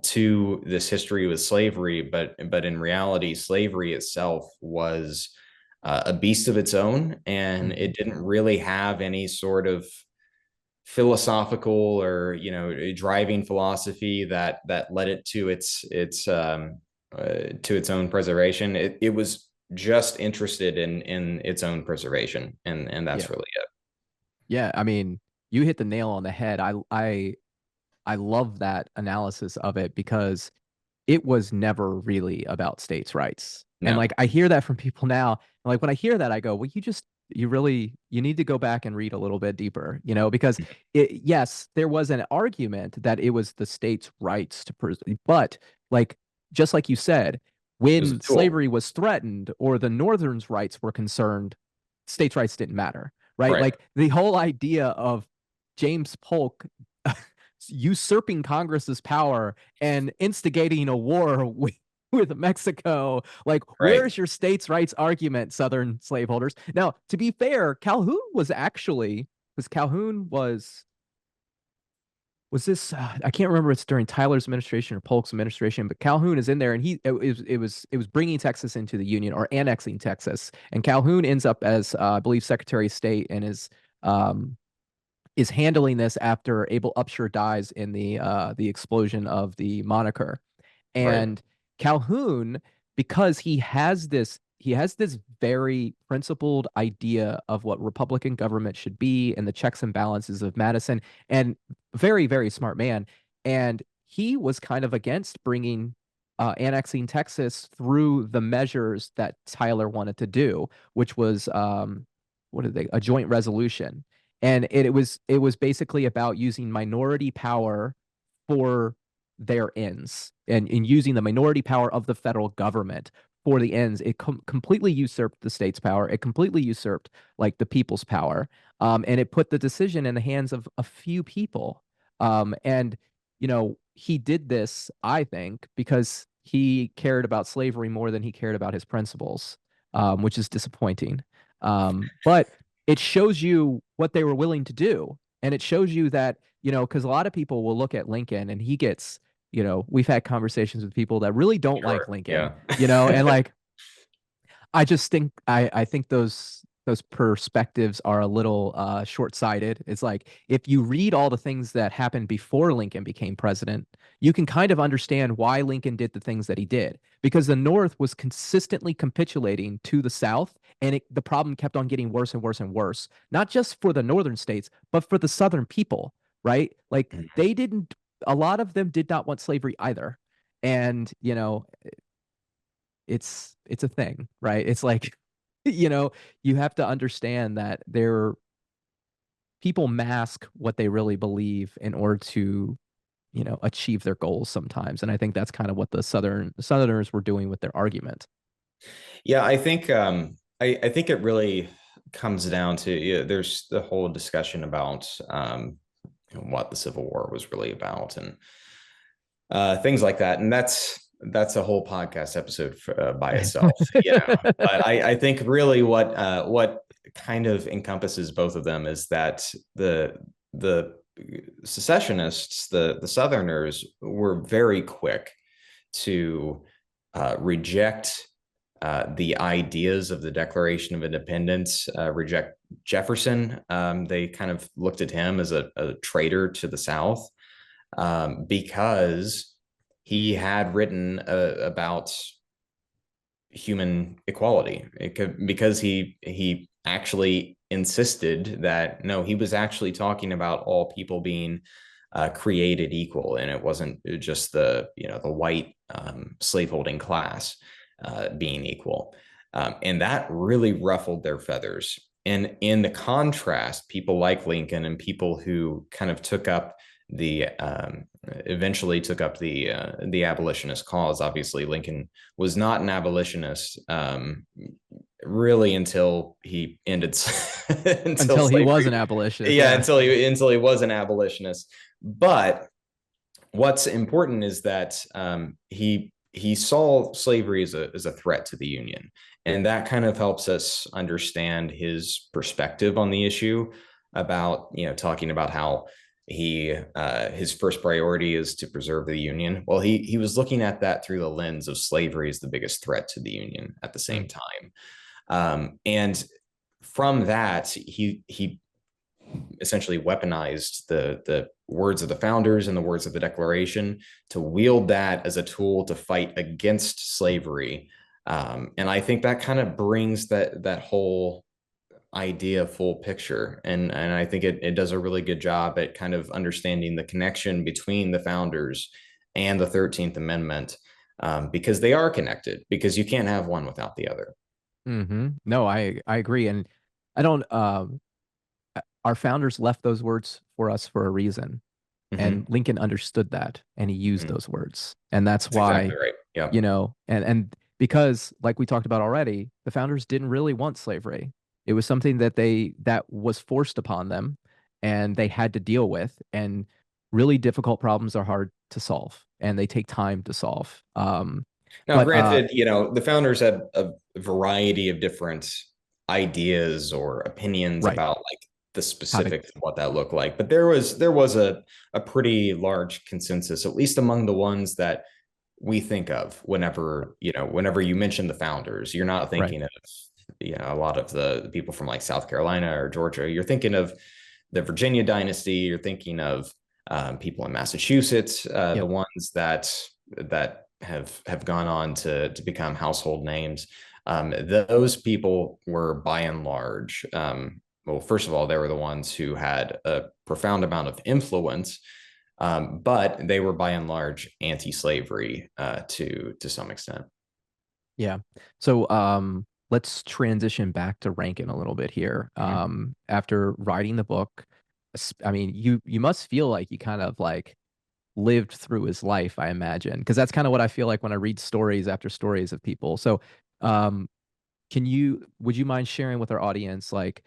to this history with slavery, but in reality, slavery itself was a beast of its own, and Mhm. it didn't really have any sort of philosophical or driving philosophy that led it to its own preservation. It was just interested in its own preservation, and Yeah. that's really it. Yeah, I mean, you hit the nail on the head. I love that analysis of it because it was never really about states' rights. And No. like I hear that from people now. And like when I hear that, I go, well, you need to go back and read a little bit deeper, because yes, there was an argument that it was the states' rights to preserve, but like just like you said, It was a when tool. slavery was threatened or the Northern's rights were concerned, states' rights didn't matter, right? Right. Like the whole idea of James Polk usurping Congress's power and instigating a war with Mexico. Like, Right. where's your states' rights argument, Southern slaveholders? Now, to be fair, Calhoun was actually, because Calhoun was this I can't remember if it's during Tyler's administration or Polk's administration, but Calhoun is in there and it was bringing Texas into the Union or annexing Texas, and Calhoun ends up as I believe Secretary of State and um, is handling this after Abel Upshur dies in the explosion of the Moniker. Right. And Calhoun, because he has this very principled idea of what Republican government should be and the checks and balances of Madison, and very, very smart man. And he was kind of against bringing annexing Texas through the measures that Tyler wanted to do, which was what did they a joint resolution. And it was basically about using minority power for their ends and in using the minority power of the federal government for the ends. It completely usurped the state's power. It completely usurped like the people's power, and it put the decision in the hands of a few people. And he did this, I think, because he cared about slavery more than he cared about his principles, which is disappointing. But it shows you what they were willing to do, and it shows you that because a lot of people will look at Lincoln and he gets we've had conversations with people that really don't like Sure. Lincoln, Yeah. and like I just think I think those perspectives are a little short-sighted. It's like if you read all the things that happened before Lincoln became president, you can kind of understand why Lincoln did the things that he did because the North was consistently capitulating to the South, and the problem kept on getting worse and worse and worse, not just for the northern states, but for the southern people, right? Like they didn't a lot of them did not want slavery either. And it's a thing, right? It's like You know, you have to understand that people mask what they really believe in order to, achieve their goals sometimes. And I think that's kind of what the Southerners were doing with their argument. Yeah, I think I think it really comes down to, yeah, there's the whole discussion about what the Civil War was really about, and things like that. And that's a whole podcast episode by itself, But I think really what kind of encompasses both of them is that the secessionists, the Southerners, were very quick to reject the ideas of the Declaration of Independence, reject Jefferson. They kind of looked at him as a traitor to the South, because he had written about human equality. Because he actually insisted that no, he was actually talking about all people being created equal, and it wasn't just the white slaveholding class being equal. And that really ruffled their feathers. And in the contrast, people like Lincoln and people who kind of took up the eventually took up the abolitionist cause. Obviously, Lincoln was not an abolitionist really until he ended until Until he was slavery. an abolitionist. Yeah, Yeah. until he was an abolitionist. But what's important is that he saw slavery as a threat to the Union, and that kind of helps us understand his perspective on the issue. About talking about how his first priority is to preserve the Union. Well, he was looking at that through the lens of slavery as the biggest threat to the Union at the same Mm. time, and from that he essentially weaponized the words of the founders and the words of the Declaration to wield that as a tool to fight against slavery. And I think that kind of brings that whole idea full picture. And I think it does a really good job at kind of understanding the connection between the founders and the 13th Amendment, because they are connected, because you can't have one without the other. No, I agree. And I don't, our founders left those words for us for a reason. And Mm-hmm. Lincoln understood that and he used Mm-hmm. those words. And that's That's exactly why, right. Yeah. and because like we talked about already, the founders didn't really want slavery. It was something that was forced upon them and they had to deal with. And really difficult problems are hard to solve and they take time to solve. Now, But granted, the founders had a variety of different ideas or opinions right, about like the how to specifics of what that looked like, but there was a pretty large consensus, at least among the ones that we think of whenever you mention the founders. You're not right. thinking of a lot of the people from like South Carolina or Georgia. You're thinking of the Virginia dynasty. You're thinking of people in Massachusetts, the Yep. ones that have gone on to become household names. Those people were by and large, well, first of all, they were the ones who had a profound amount of influence, but they were by and large anti-slavery to some extent. Yeah. So let's transition back to Rankin a little bit here. Mhm. After writing the book, I mean, you must feel like you kind of like lived through his life, I imagine, because that's kind of what I feel like when I read stories after stories of people. So um would you mind sharing with our audience, like,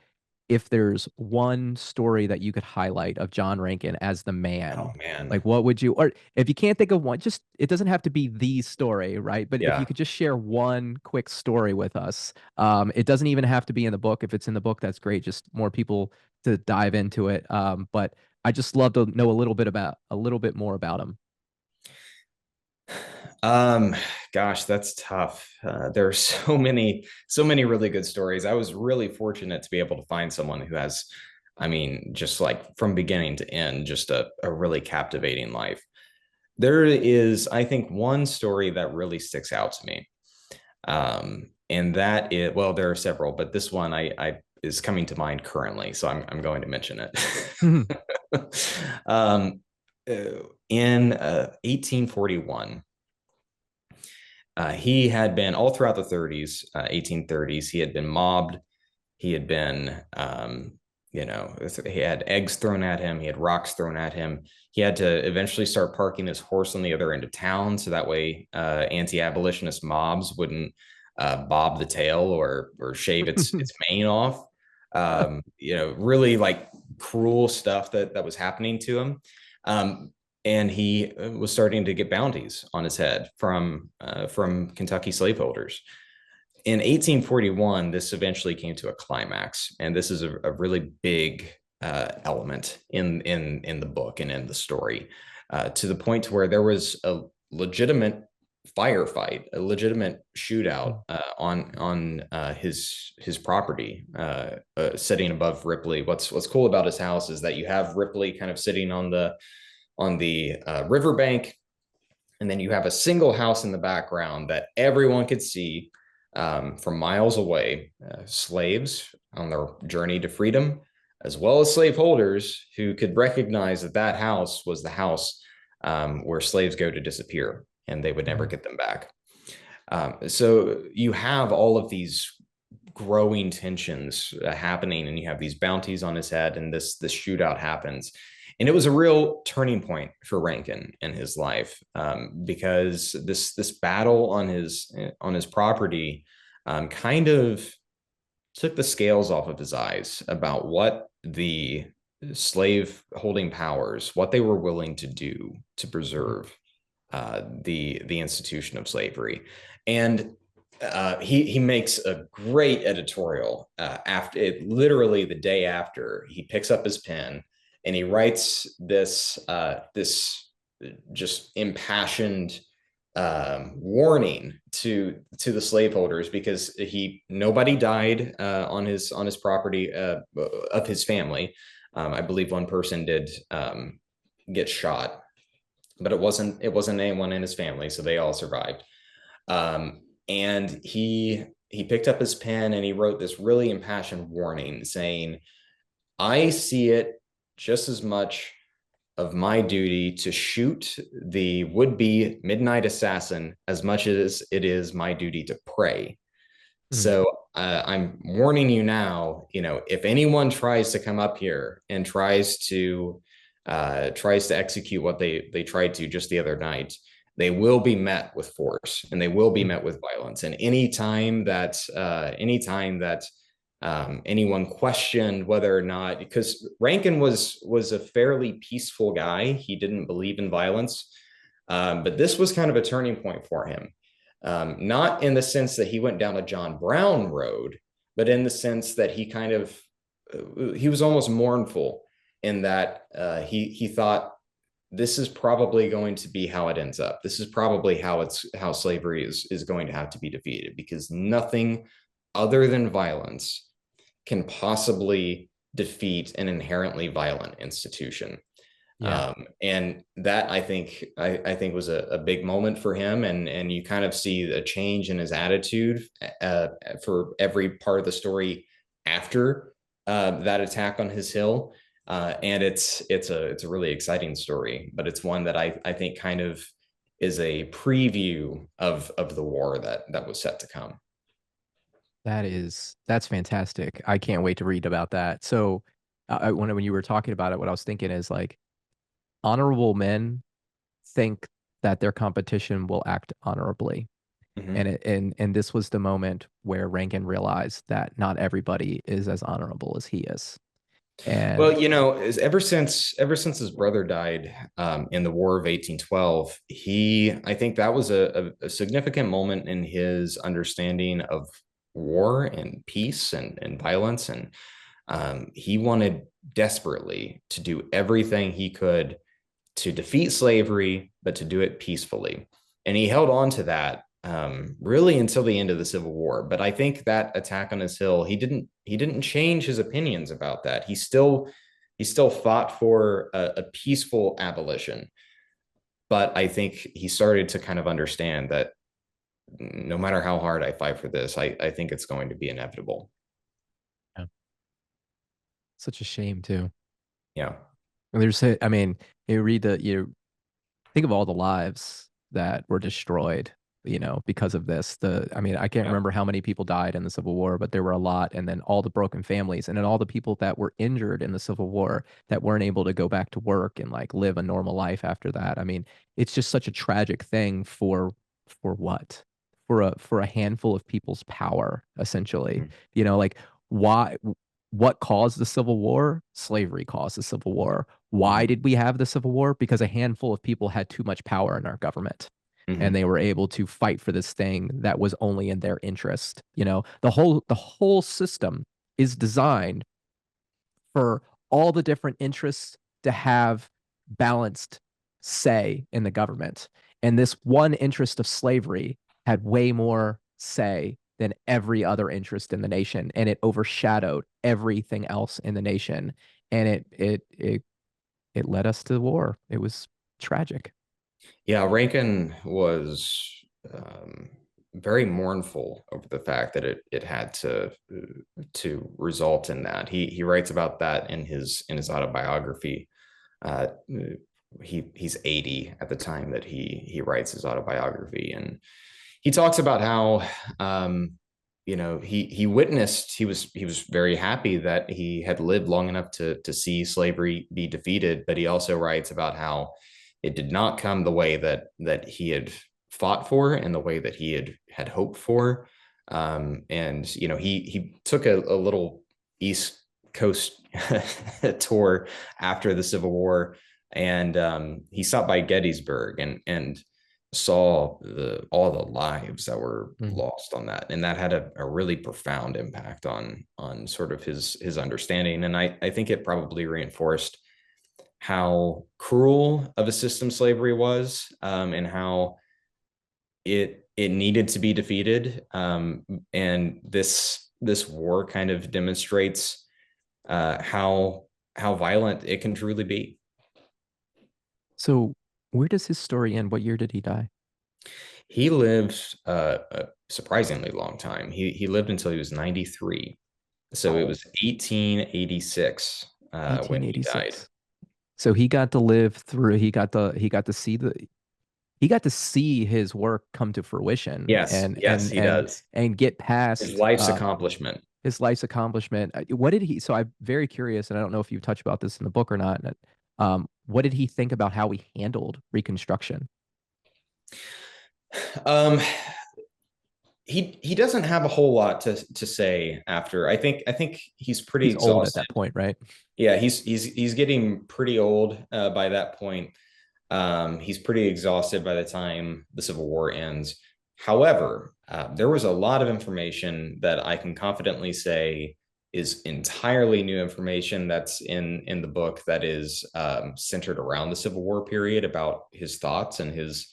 if there's one story that you could highlight of John Rankin as the man, Oh man, like what would you, or if you can't think of one, just, it doesn't have to be the story, right? But if you yeah. could just share one quick story with us, it doesn't even have to be in the book. If it's in the book, that's great. Just more people to dive into it. But I just love to know a little bit more about him. Um, Gosh, that's tough. There are so many really good stories. I was really fortunate to be able to find someone who has, I mean, just like from beginning to end, just a really captivating life. There is, I think, one story that really sticks out to me. And that is, well, there are several, but this one I is coming to mind currently, so I'm going to mention it. um, in 1841, He had been all throughout the 30s, 1830s, he had been mobbed. He had been, he had eggs thrown at him. He had rocks thrown at him. He had to eventually start parking his horse on the other end of town, so that way anti-abolitionist mobs wouldn't bob the tail or shave its mane off. Really like cruel stuff that was happening to him. And he was starting to get bounties on his head from Kentucky slaveholders. In 1841, this eventually came to a climax, and this is a really big element in the book and in the story, to the point to where there was a legitimate firefight, a legitimate shootout on his property, sitting above Ripley. What's cool about his house is that you have Ripley kind of sitting on the riverbank, and then you have a single house in the background that everyone could see from miles away, slaves on their journey to freedom, as well as slaveholders who could recognize that that house was the house where slaves go to disappear and they would never get them back. So you have all of these growing tensions happening, and you have these bounties on his head, and this shootout happens. And it was a real turning point for Rankin in his life, because this battle on his property kind of took the scales off of his eyes about what the slave holding powers, what they were willing to do to preserve the institution of slavery. And he makes a great editorial after it. Literally the day after, he picks up his pen and he writes this just impassioned warning to the slaveholders, because nobody died on his property of his family. I believe one person did get shot, but it wasn't anyone in his family, so they all survived. And he picked up his pen and he wrote this really impassioned warning saying, "I see it just as much of my duty to shoot the would-be midnight assassin as much as it is my duty to pray. So I'm warning you now, if anyone tries to come up here and tries to execute what they tried to just the other night, they will be met with force and they will be met with violence. And anytime that anyone questioned whether or not, because Rankin was a fairly peaceful guy, he didn't believe in violence, but this was kind of a turning point for him. Not in the sense that he went down a John Brown road, but in the sense that he was almost mournful in that he thought, this is probably going to be how it ends up. This is probably how slavery is going to have to be defeated, because nothing other than violence can possibly defeat an inherently violent institution. Yeah. And that I think was a big moment for him, and you kind of see a change in his attitude for every part of the story after that attack on his hill. And it's a really exciting story, but it's one that I think kind of is a preview of the war that was set to come. That's fantastic. I can't wait to read about that. So, when you were talking about it, what I was thinking is like, honorable men think that their competition will act honorably. Mm-hmm. And this was the moment where Rankin realized that not everybody is as honorable as he is. Well, And ever since his brother died in the War of 1812, I think that was a significant moment in his understanding of war and peace and violence, and he wanted desperately to do everything he could to defeat slavery, but to do it peacefully. And he held on to that really until the end of the Civil War. But I think that attack on his hill, he didn't change his opinions about that. He still fought for a peaceful abolition. But I think he started to kind of understand that no matter how hard I fight for this, I think it's going to be inevitable. yeah, such a shame too. Yeah. And you think of all the lives that were destroyed because of this. I mean, I can't Yeah. remember how many people died in the Civil War, but there were a lot. And then all the broken families, and then all the people that were injured in the Civil War that weren't able to go back to work and like live a normal life after that. I mean, it's just such a tragic thing for what? For a handful of people's power, essentially. Mhm. Like why what caused the Civil War? Slavery caused the Civil War. Why Mhm. did we have the Civil War? Because a handful of people had too much power in our government and Mhm. they were able to fight for this thing that was only in their interest. The whole system is designed for all the different interests to have balanced say in the government. And this one interest of slavery had way more say than every other interest in the nation, and it overshadowed everything else in the nation. And it led us to war. It was tragic. Yeah, Rankin was um, very mournful over the fact that it had to result in that. He writes about that in his autobiography. Uh, he's 80 at the time that he writes his autobiography, and he talks about how he witnessed, he was very happy that he had lived long enough to see slavery be defeated, but he also writes about how it did not come the way that he had fought for and the way that he had hoped for. And he took a little East Coast tour after the Civil War, and he stopped by Gettysburg and saw all the lives that were Mm. lost on that, and that had a really profound impact on sort of his understanding. And I think it probably reinforced how cruel of a system slavery was, and how it needed to be defeated. And this war kind of demonstrates how violent it can truly be. So, where does his story end? What year did he die? He lived a surprisingly long time. He lived until he was 93. So it Oh, was 1886 when he died. 1886. So he got to live through, he got to see his work come to fruition Yes, and yes, he does. get His past life's accomplishment. his life's accomplishment. What did he, so I'm very curious, and I don't know if you touch about this in the book or not. What did he think about how he handled Reconstruction? Um, he doesn't have a whole lot to say after. I think he's pretty He's old at exhausted. that point, right? Yeah, he's getting pretty old by that point. He's pretty exhausted by the time the Civil War ends. However, there was a lot of information that I can confidently say is entirely new information that's in the book that is centered around the Civil War period, about his thoughts and his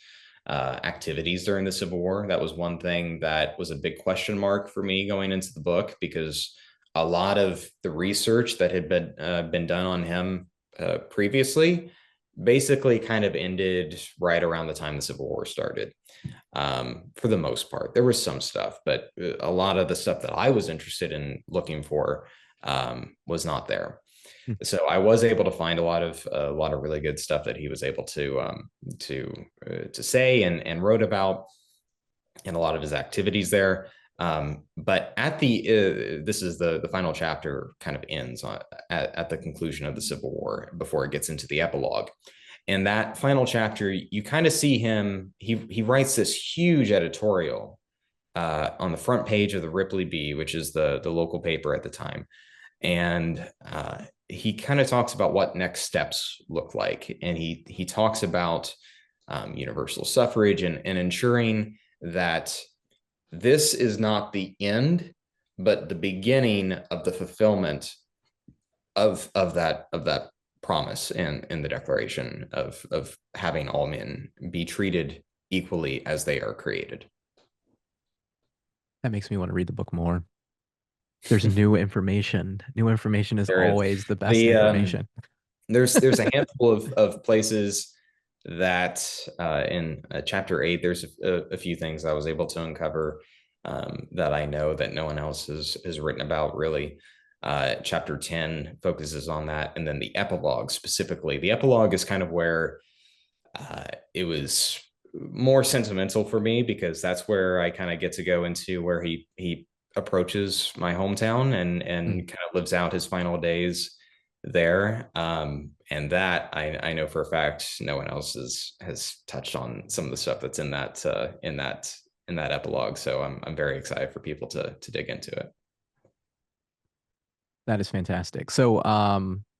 activities during the Civil War. That was one thing that was a big question mark for me going into the book, because a lot of the research that had been done on him previously basically kind of ended right around the time the Civil War started. For the most part, there was some stuff, but a lot of the stuff that I was interested in looking for was not there. Hmm. So I was able to find a lot of really good stuff that he was able to to say and wrote about, and a lot of his activities there. But at this is the final chapter kind of ends at the conclusion of the Civil War before it gets into the epilogue. And that final chapter, you kind of see him. He writes this huge editorial on the front page of the Ripley Bee, which is the local paper at the time, and he kind of talks about what next steps look like, and he talks about universal suffrage and ensuring that this is not the end, but the beginning of the fulfillment of that promise and the declaration of having all men be treated equally as they are created. That makes me want to read the book more. There's new information. New information is There is always the best the information. there's a handful of places that in chapter 8 there's a few things I was able to uncover that I know that no one else has written about really. Chapter 10 focuses on that, and then the epilogue specifically. The epilogue is kind of where it was more sentimental for me because that's where I kind of get to go into where he approaches my hometown and Mm. kind of lives out his final days there. And that I know for a fact no one else has touched on some of the stuff that's in that epilogue. So I'm very excited for people to dig into it. That is fantastic. So,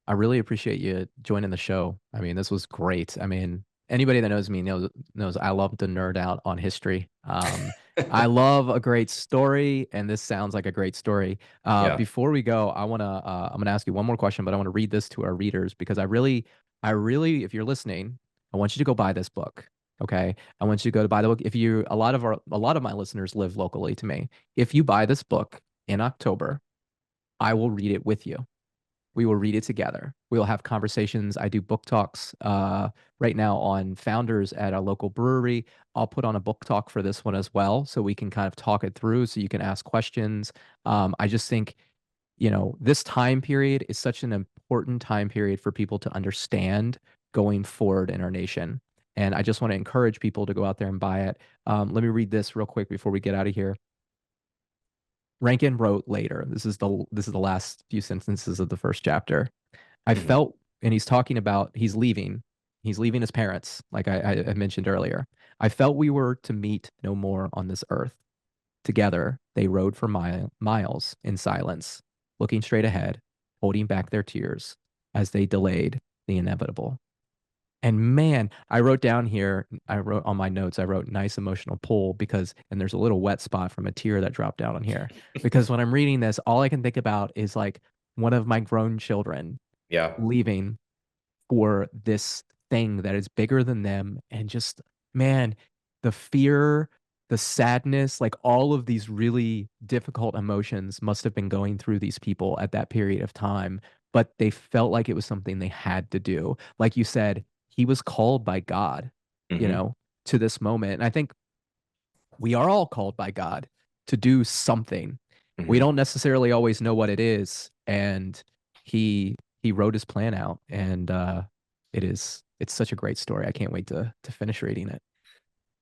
I really appreciate you joining the show. I mean, this was great. I mean, anybody that knows me knows I love to nerd out on history. I love a great story, and this sounds like a great story. Yeah. Before we go, I'm gonna ask you one more question, but I want to read this to our readers because if you're listening, I want you to go buy this book. Okay, I want you to go to buy the book. If you, a lot of my listeners live locally to me. If you buy this book in October, I will read it with you. We will read it together. We will have conversations. I do book talks right now on founders at a local brewery. I'll put on a book talk for this one as well, so we can kind of talk it through, so you can ask questions. I just think, this time period is such an important time period for people to understand going forward in our nation. And I just want to encourage people to go out there and buy it. Let me read this real quick before we get out of here. Rankin wrote later. This is the last few sentences of the first chapter. I Mhm. felt, and he's talking about he's leaving. He's leaving his parents, like I mentioned earlier. I felt we were to meet no more on this earth. Together, they rode for miles in silence, looking straight ahead, holding back their tears as they delayed the inevitable. And man, I wrote down here, I wrote on my notes, I wrote nice emotional pull because, and there's a little wet spot from a tear that dropped down on here. Because when I'm reading this, all I can think about is like one of my grown children Yeah. leaving for this thing that is bigger than them. And just, man, the fear, the sadness, like all of these really difficult emotions must have been going through these people at that period of time. But they felt like it was something they had to do. Like you said, he was called by God, you Hmm. know, to this moment. And I think we are all called by God to do something. We Hmm. don't necessarily always know what it is. And he wrote his plan out, and it's such a great story. I can't wait to finish reading it.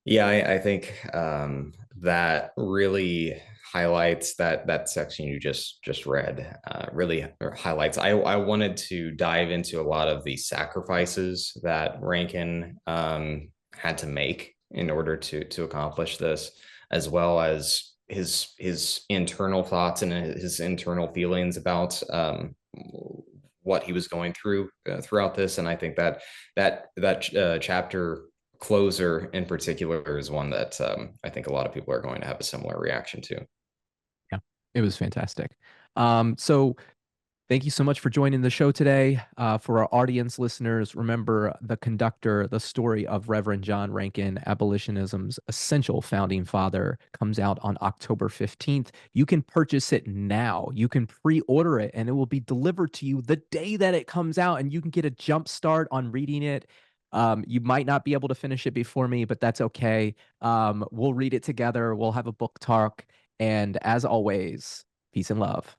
Yeah, I think that really highlights that section you just read. Really highlights. I wanted to dive into a lot of the sacrifices that Rankin had to make in order to accomplish this, as well as his internal thoughts and his internal feelings about what he was going through throughout this. And I think that chapter closer in particular is one that I think a lot of people are going to have a similar reaction to. Yeah, it was fantastic. So thank you so much for joining the show today. For our audience listeners, remember The Conductor, the story of Reverend John Rankin, abolitionism's essential founding father, comes out on October 15th. You can purchase it now. You can pre-order it, and it will be delivered to you the day that it comes out, and you can get a jump start on reading it. You might not be able to finish it before me, but that's okay. We'll read it together. We'll have a book talk. And as always, peace and love.